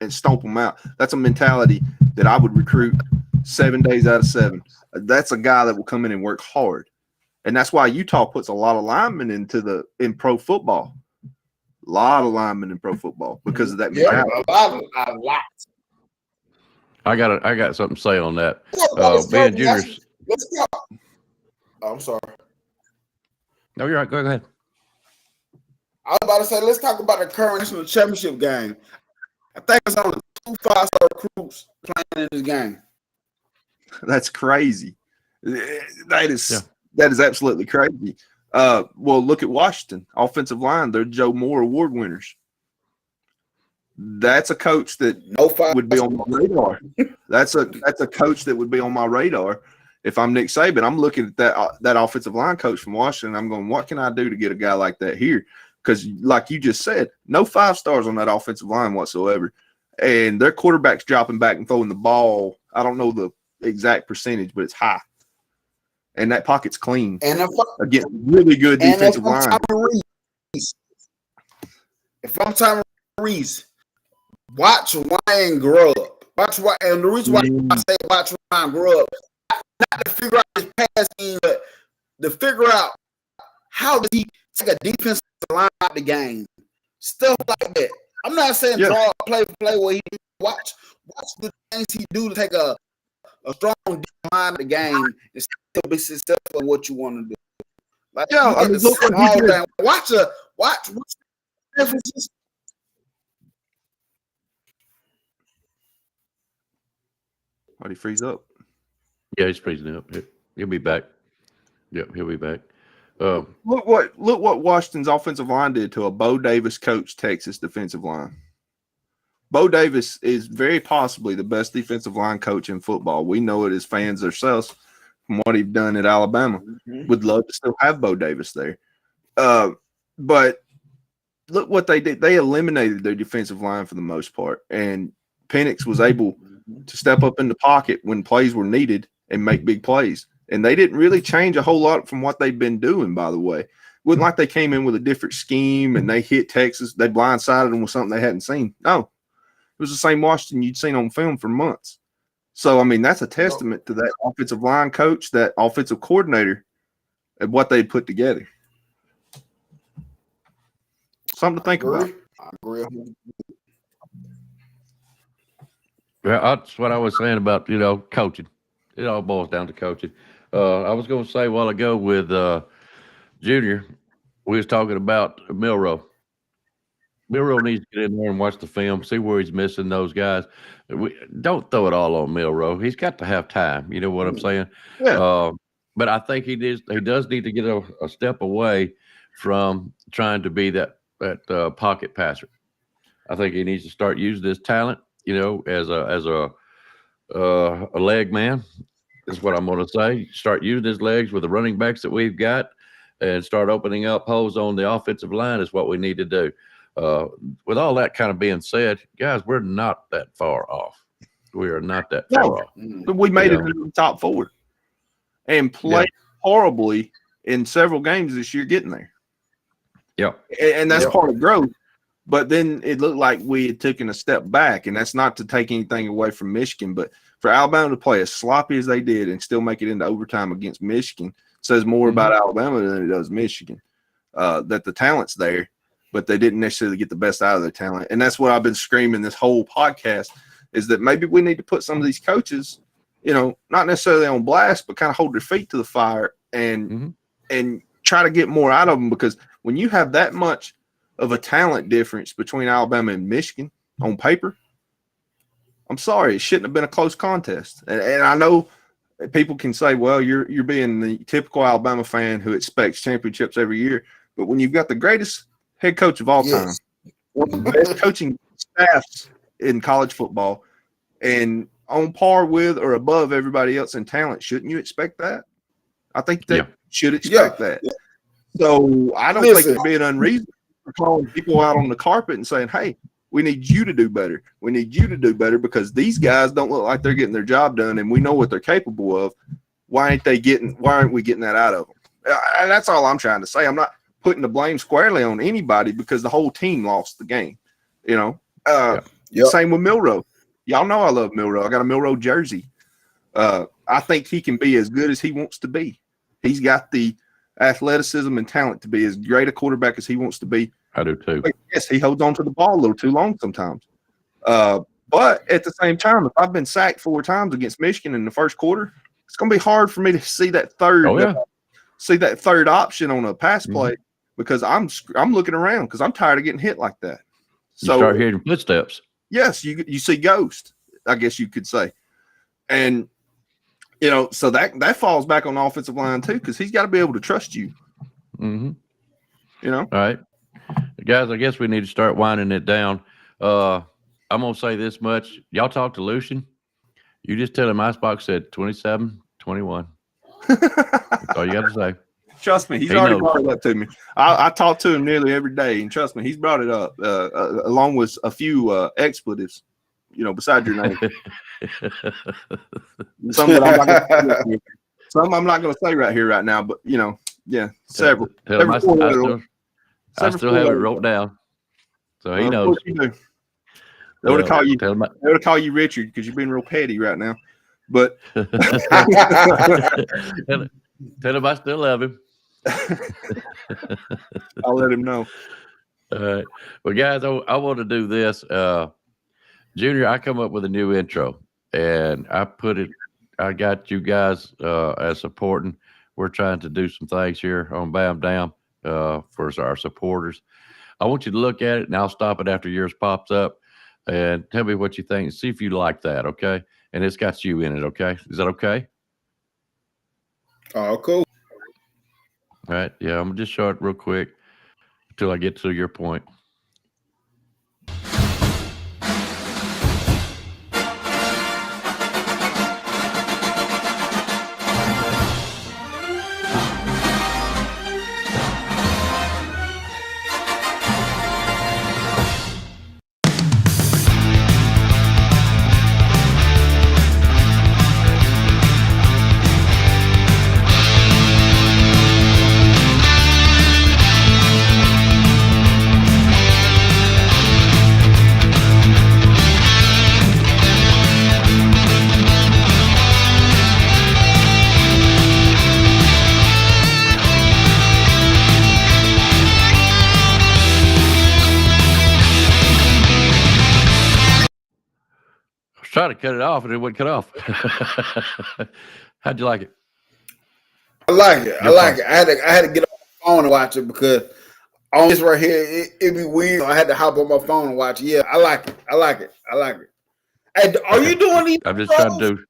and stomp them out. That's a mentality that I would recruit 7 days out of 7. That's a guy that will come in and work hard. And that's why Utah puts a lot of linemen in pro football. A lot of linemen in pro football because of that mentality. A lot. I got something to say on that. Ben Junior's. Let's go. Oh, I'm sorry. No, you're right. Go ahead. I was about to say, let's talk about the current national championship game. I think it's only 2 5-star recruits playing in this game. That's crazy. That is absolutely crazy. Well, look at Washington. Offensive line, they're Joe Moore Award winners. That's a coach that would be on my radar. That's a coach that would be on my radar. If I'm Nick Saban, I'm looking at that offensive line coach from Washington. I'm going, what can I do to get a guy like that here? Because like you just said, no 5 stars on that offensive line whatsoever. And their quarterback's dropping back and throwing the ball. I don't know the exact percentage, but it's high. And that pocket's clean. And again, really good defensive line. If I'm Tommy Reese, watch Ryan grow up. And the reason why I say watch Ryan grow up, not to figure out his passing, but to figure out how does he take a defensive line out the game stuff like that. I'm not saying Yeah. draw play for play where he watch the things he do to take a strong mind of the game and still be successful in what you want to do. Like, Yeah, you I get mean, the look what he small did. thing. Watch differences. Why'd he freeze up? Yeah, he's freezing up. He'll be back. Yep, he'll be back. Look what Washington's offensive line did to a Bo Davis coach Texas defensive line. Bo Davis is very possibly the best defensive line coach in football. We know it as fans ourselves from what he's done at Alabama. Mm-hmm. Would love to still have Bo Davis there. But look what they did. They eliminated their defensive line for the most part. And Penix was able to step up in the pocket when plays were needed and make big plays. And they didn't really change a whole lot from what they've been doing, by the way. It wasn't like they came in with a different scheme and they hit Texas. They blindsided them with something they hadn't seen. No, it was the same Washington you'd seen on film for months. So, I mean, that's a testament to that offensive line coach, that offensive coordinator, and what they put together. Something to think about. I agree. Well, that's what I was saying about, coaching. It all boils down to coaching. I was going to say a while ago with Junior, we was talking about Milroe. Milroe needs to get in there and watch the film, see where he's missing those guys. Don't throw it all on Milroe. He's got to have time. You know what I'm saying? Yeah. But I think he does need to get a step away from trying to be that pocket passer. I think he needs to start using his talent, as a leg man. Is what I'm going to say. Start using his legs with the running backs that we've got, and start opening up holes on the offensive line is what we need to do. With all that kind of being said, guys, we're not that far off. We are not that far off. But we made it into the top four and played horribly in several games this year getting there. Yeah. And that's part of growth. But then it looked like we had taken a step back, and that's not to take anything away from Michigan, but for Alabama to play as sloppy as they did and still make it into overtime against Michigan says more about Alabama than it does Michigan. That the talent's there, but they didn't necessarily get the best out of their talent. And that's what I've been screaming this whole podcast, is that maybe we need to put some of these coaches, not necessarily on blast, but kind of hold their feet to the fire and try to get more out of them. Because when you have that much of a talent difference between Alabama and Michigan on paper, I'm sorry, it shouldn't have been a close contest. And I know people can say, well, you're being the typical Alabama fan who expects championships every year. But when you've got the greatest head coach of all time, one of the best coaching staffs in college football, and on par with or above everybody else in talent, shouldn't you expect that? I think that should expect that. Yeah. So I don't think you're being unreasonable for calling people out on the carpet and saying, hey, we need you to do better. We need you to do better because these guys don't look like they're getting their job done, and we know what they're capable of. Why aren't we getting that out of them? And that's all I'm trying to say. I'm not putting the blame squarely on anybody because the whole team lost the game. Same with Milroe. Y'all know I love Milroe. I got a Milroe jersey. I think he can be as good as he wants to be. He's got the athleticism and talent to be as great a quarterback as he wants to be. I do too. But yes, he holds on to the ball a little too long sometimes. But at the same time, if I've been sacked 4 times against Michigan in the first quarter, it's going to be hard for me to see that third option on a pass play because I'm looking around because I'm tired of getting hit like that. So you start hearing footsteps. Yes, you see ghost, I guess you could say. And so that falls back on the offensive line too, because he's got to be able to trust you. All right. Guys, I guess we need to start winding it down. I'm going to say this much. Y'all talk to Lucian. You just tell him Icebox said 27-21. That's all you got to say. Trust me, he already brought it up to me. I talk to him nearly every day, and trust me, he's brought it up along with a few expletives, beside your name. Some I'm not going to say right here, right now, but several. I still have it wrote down, so he knows. They would have called you Richard because you're being real petty right now. But tell him I still love him. I'll let him know. All right. Well, guys, I want to do this. Junior, I come up with a new intro, and I got you guys as supporting. We're trying to do some things here on Bam Dam for our supporters. I want you to look at it, and I'll stop it after yours pops up, and tell me what you think. See if you like that, okay? And it's got you in it, okay? Is that okay? Oh, cool. All right. Yeah, I'm gonna just show it real quick until I get to your point. Try to cut it off and it wouldn't cut off. How'd you like it? I like it. I like it. I had to get on my phone and watch it because on this right here, it'd be weird. I had to hop on my phone and watch it. Yeah, I like it. I like it. I like it. Hey, are you doing these? I'm just trying to do.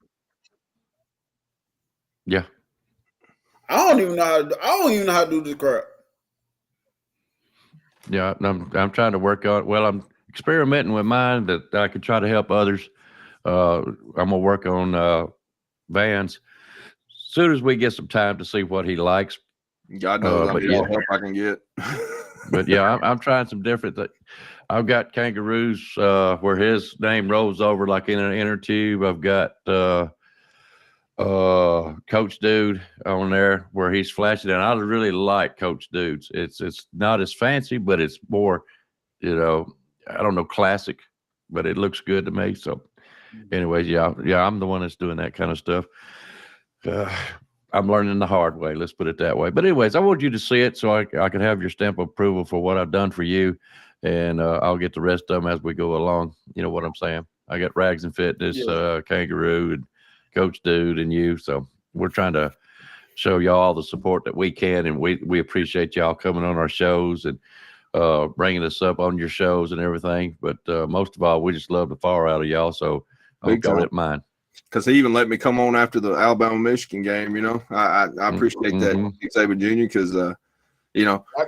Yeah. I don't even know how to do this crap. Yeah, I'm trying to work on. Well, I'm experimenting with mine that I could try to help others. I'm gonna work on Van's as soon as we get some time to see what he likes. God knows all the help I can get. But yeah, I'm trying some different things. I've got kangaroos where his name rolls over like in an inner tube. I've got Coach Dude on there where he's flashing, and I really like Coach Dude's. It's not as fancy, but it's more, I don't know, classic, but it looks good to me. So anyways, yeah, I'm the one that's doing that kind of stuff. I'm learning the hard way. Let's put it that way. But anyways, I want you to see it so I can have your stamp of approval for what I've done for you, and I'll get the rest of them as we go along. You know what I'm saying? I got Rags and Fitness, Kangaroo, and Coach Dude, and you. So we're trying to show y'all the support that we can, and we appreciate y'all coming on our shows and bringing us up on your shows and everything. But most of all, we just love the far out of y'all. So I hope y'all didn't mind. Because he even let me come on after the Alabama-Michigan game, I appreciate that, Xavier Jr., because,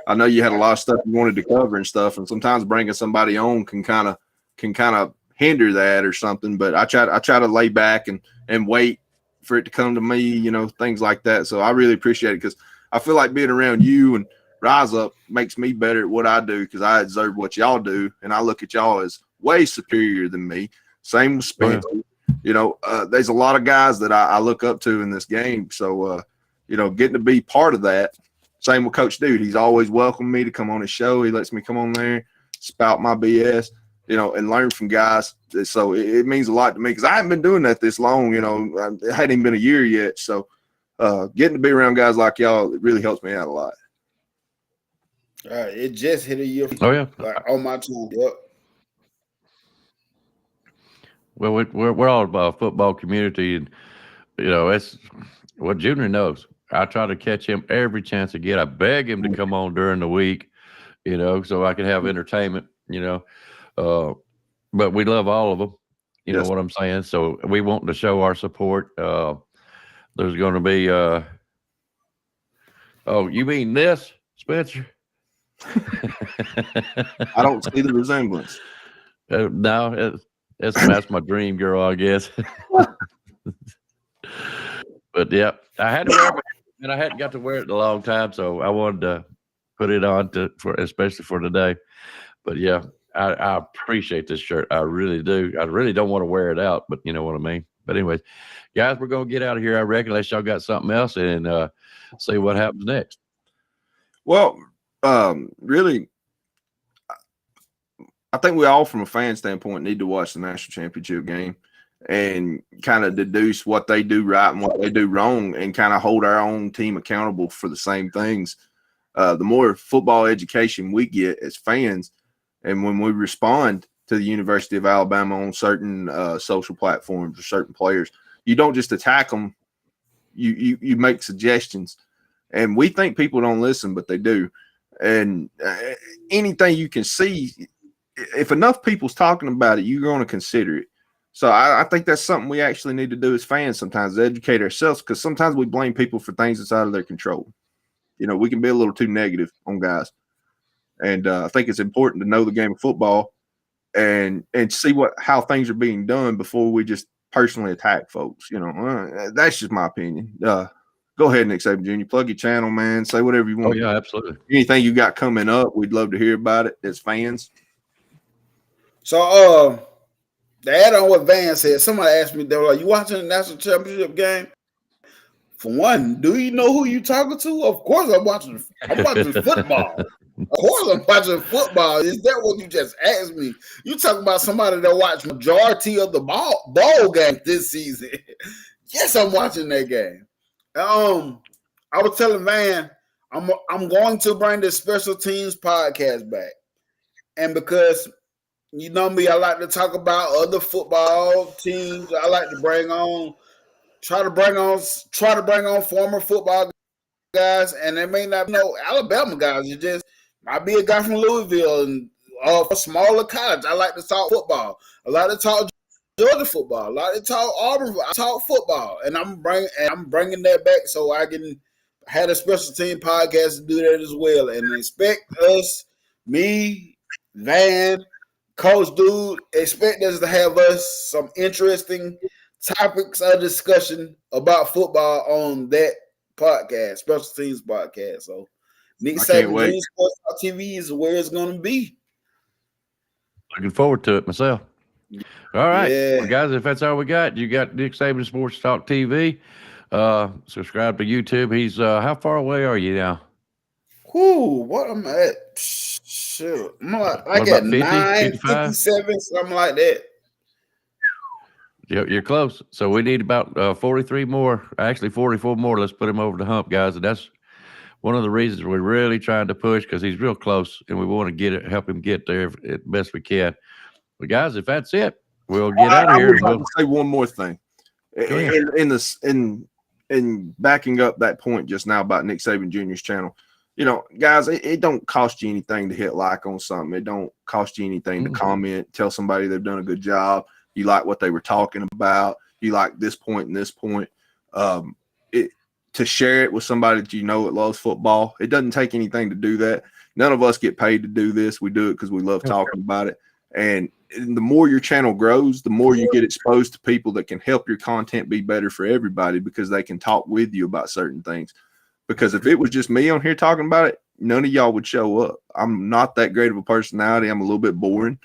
I know you had a lot of stuff you wanted to cover and stuff, and sometimes bringing somebody on can kind of hinder that or something. But I try to lay back and wait for it to come to me, things like that. So I really appreciate it because I feel like being around you and Rise Up makes me better at what I do because I observe what y'all do, and I look at y'all as way superior than me. Same with Spencer. There's a lot of guys that I look up to in this game. So, getting to be part of that. Same with Coach Dude. He's always welcomed me to come on his show. He lets me come on there, spout my BS, and learn from guys. So it means a lot to me because I haven't been doing that this long. It hadn't even been a year yet. So getting to be around guys like y'all, it really helps me out a lot. It just hit a year. Oh, yeah. Like on my team. Yep. Well, we're all about a football community, and it's what Junior knows. I try to catch him every chance I get. I beg him to come on during the week, so I can have entertainment. But we love all of them. You know what I'm saying? So we want to show our support. There's going to be. Oh, you mean this, Spencer? I don't see the resemblance. No. That's my dream girl, I guess. But yeah, I had to wear it, and I hadn't got to wear it in a long time, so I wanted to put it on especially for today. But yeah, I appreciate this shirt. I really do. I really don't want to wear it out, but you know what I mean. But anyways, guys, we're gonna get out of here. I reckon, unless y'all got something else, and see what happens next. Well, really. I think we all, from a fan standpoint, need to watch the national championship game and kind of deduce what they do right and what they do wrong and kind of hold our own team accountable for the same things. The more football education we get as fans, and when we respond to the University of Alabama on certain social platforms or certain players, you don't just attack them. You make suggestions, and we think people don't listen, but they do. And anything you can see, if enough people's talking about it, you're going to consider it. So I think that's something we actually need to do as fans sometimes, educate ourselves, because sometimes we blame people for things that's out of their control. We can be a little too negative on guys. And I think it's important to know the game of football and see how things are being done before we just personally attack folks. That's just my opinion. Go ahead, Nick Saban Jr. Plug your channel, man. Say whatever you want. Oh, yeah, absolutely. Anything you got coming up, we'd love to hear about it as fans. So, to add on what Van said, somebody asked me, they were like, you watching the national championship game? For one, do you know who you talking to? Of course I'm watching football. Of course I'm watching football. Is that what you just asked me? You talking about somebody that watched majority of the ball game this season. Yes, I'm watching that game. I was telling Van, I'm going to bring the special teams podcast back. And because you know me, I like to talk about other football teams. I like to try to bring on former football guys, and they may not know Alabama guys. It just might be a guy from Louisville and a smaller college. I like to talk football. I like to talk Georgia football. I like to talk Auburn. I talk football, and I'm bringing that back so I can have a special team podcast to do that as well. And expect us, me, Van, Coach Dude, expect us to have us some interesting topics of discussion about football on that podcast, special teams podcast. So Nick Saban Jr. Sports Talk TV is where it's going to be. Looking forward to it myself. All right, Yeah. well, guys, if that's all we got, you got Nick Saban Sports Talk TV. Subscribe to YouTube. He's how far away are you now? What am I at? Sure. I'm like at 50, 9:57, something like that. You're close. So we need about 43 more, actually 44 more. Let's put him over the hump, guys. And that's one of the reasons we're really trying to push, because he's real close, and we want to help him get there as best we can. But guys, if that's it, we'll get out of here. I would like to say one more thing. In backing up that point just now about Nick Saban Jr.'s channel, guys, it don't cost you anything to hit like on something. It don't cost you anything to comment, tell somebody they've done a good job. You like what they were talking about. You like this point and this point. To share it with somebody that that loves football. It doesn't take anything to do that. None of us get paid to do this. We do it because we love talking about it. And the more your channel grows, the more you get exposed to people that can help your content be better for everybody, because they can talk with you about certain things. Because if it was just me on here talking about it, none of y'all would show up. I'm not that great of a personality. I'm a little bit boring.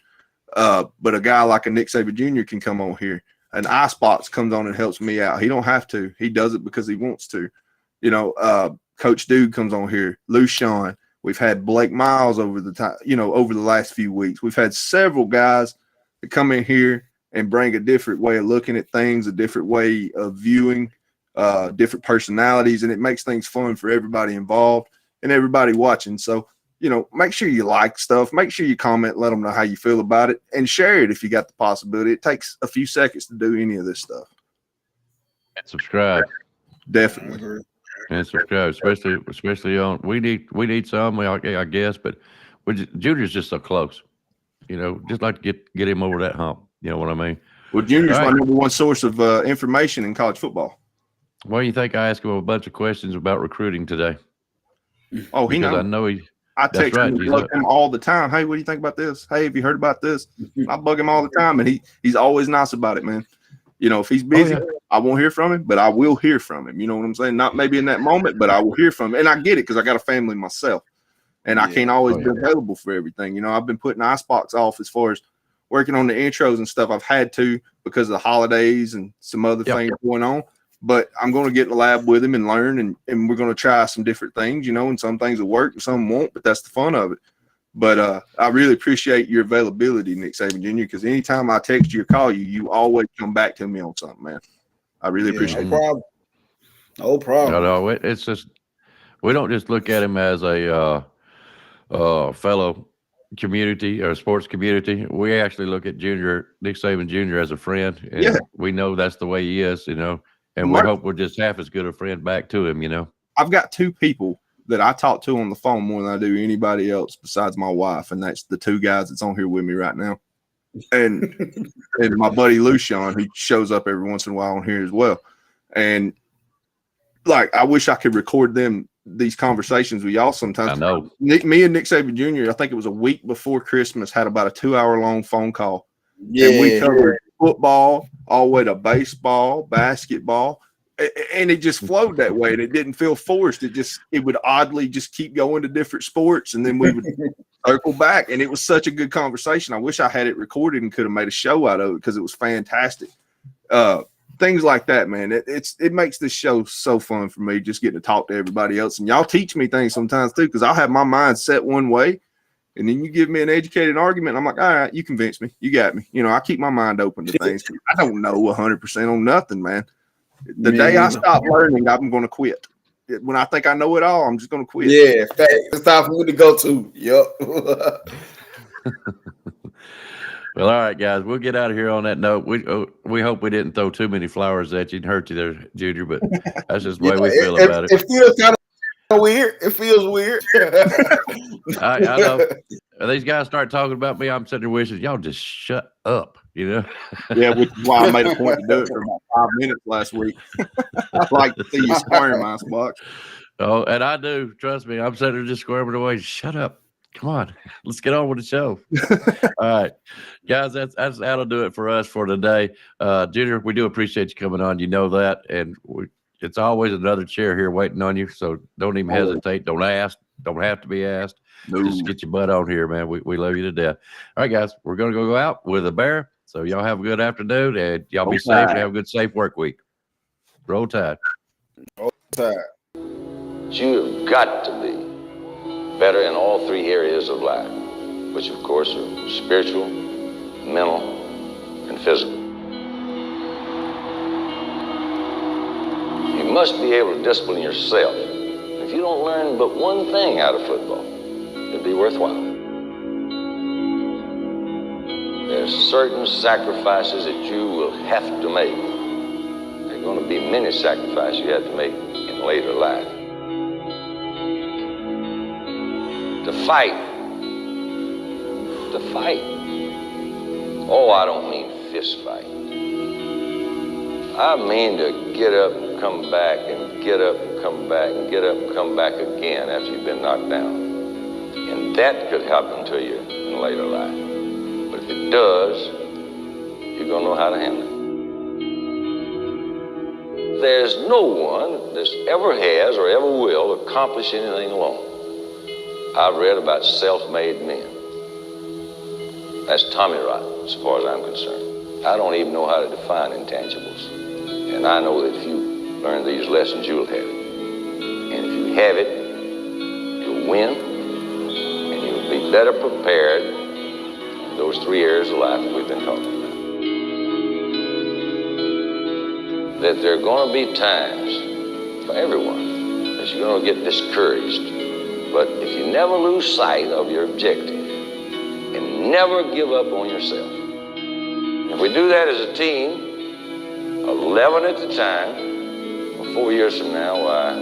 But a guy like a Nick Saban Jr. can come on here. An Icebox comes on and helps me out. He don't have to. He does it because he wants to. Coach Dude comes on here. Lushawn. We've had Blake Miles over the time, over the last few weeks. We've had several guys that come in here and bring a different way of looking at things, a different way of viewing, different personalities, and it makes things fun for everybody involved and everybody watching. So, make sure you like stuff. Make sure you comment, let them know how you feel about it, and share it if you got the possibility. It takes a few seconds to do any of this stuff. And subscribe. Definitely. And subscribe, especially on. We need some, I guess, but Junior's just so close. Just like to get him over that hump. You know what I mean? Well, Junior's my number one source of information in college football. Why do you think I asked him a bunch of questions about recruiting today? Oh, he knows. I know he. I text him and bug him all the time. Hey, what do you think about this? Hey, have you heard about this? I bug him all the time, and he's always nice about it, man. If he's busy, I won't hear from him, but I will hear from him. You know what I'm saying? Not maybe in that moment, but I will hear from him. And I get it because I got a family myself, and I can't always be available for everything. I've been putting Icebox off as far as working on the intros and stuff. I've had to because of the holidays and some other things going on. But I'm going to get in the lab with him and learn, and we're going to try some different things, and some things will work and some won't, but that's the fun of it. But I really appreciate your availability, Nick Saban Jr., because anytime I text you or call you, you always come back to me on something, man. I really appreciate it. No problem. No, it's just We don't just look at him as a fellow community or sports community. We actually look at Nick Saban Jr. as a friend, and we know that's the way he is, and we hope we're just half as good a friend back to him, I've got two people that I talk to on the phone more than I do anybody else besides my wife, and that's the two guys that's on here with me right now. And my buddy Lucian, who shows up every once in a while on here as well. And like, I wish I could record these conversations with y'all sometimes. I know. Me and Nick Saban Jr., I think it was a week before Christmas, had about a 2-hour-long phone call. Yeah. And we covered football all the way to baseball, basketball. And it just flowed that way, and it didn't feel forced. It would oddly just keep going to different sports, and then we would circle back. And it was such a good conversation. I wish I had it recorded and could have made a show out of it because it was fantastic. Things like that, man. It makes this show so fun for me, just getting to talk to everybody else. And y'all teach me things sometimes too, because I'll have my mind set one way, and then you give me an educated argument. I'm like, all right, you convinced me. You got me. I keep my mind open to things. I don't know 100% on nothing, man. The day I stop learning, I'm going to quit. When I think I know it all, I'm just going to quit. Yeah, it's time for me to go to. Yep. Well, all right, guys, we'll get out of here on that note. We hope we didn't throw too many flowers at you and hurt you there, Junior, but that's just the way we feel about it. It feels kind of weird. It feels weird. I know. These guys start talking about me, I'm sitting there wishing y'all just shut up, Yeah, which is why I made a point to do it for about 5 minutes last week. I like to see you squirm, Icebox. Oh, and I do. Trust me. I'm sitting there just squirming away. Shut up. Come on. Let's get on with the show. All right. Guys, that'll do it for us for today. Junior, we do appreciate you coming on. You know that. And it's always another chair here waiting on you. So don't even hesitate. Don't ask. Don't have to be asked. No. Just get your butt on here, man. We love you to death. All right, guys. We're going to go out with a bear. So y'all have a good afternoon, and y'all be safe and have a good, safe work week. Roll Tide. Roll Tide. You've got to be better in all three areas of life, which, of course, are spiritual, mental, and physical. You must be able to discipline yourself. If you don't learn but one thing out of football, it'll be worthwhile. There's certain sacrifices that you will have to make. There are going to be many sacrifices you have to make in later life. To fight. Oh, I don't mean fist fight. I mean to get up and come back and get up and come back and get up and come back again after you've been knocked down. And that could happen to you in later life. But if it does, you're going to know how to handle it. There's no one that ever has or ever will accomplish anything alone. I've read about self-made men. That's Tommy Rot, as far as I'm concerned. I don't even know how to define intangibles. And I know that if you learn these lessons, you'll have it. And if you have it, you'll win, and you'll be better prepared in those three areas of life that we've been talking about. That there are going to be times for everyone that you're going to get discouraged. But if you never lose sight of your objective and never give up on yourself, if we do that as a team, 11 at a time, 4 years from now, why,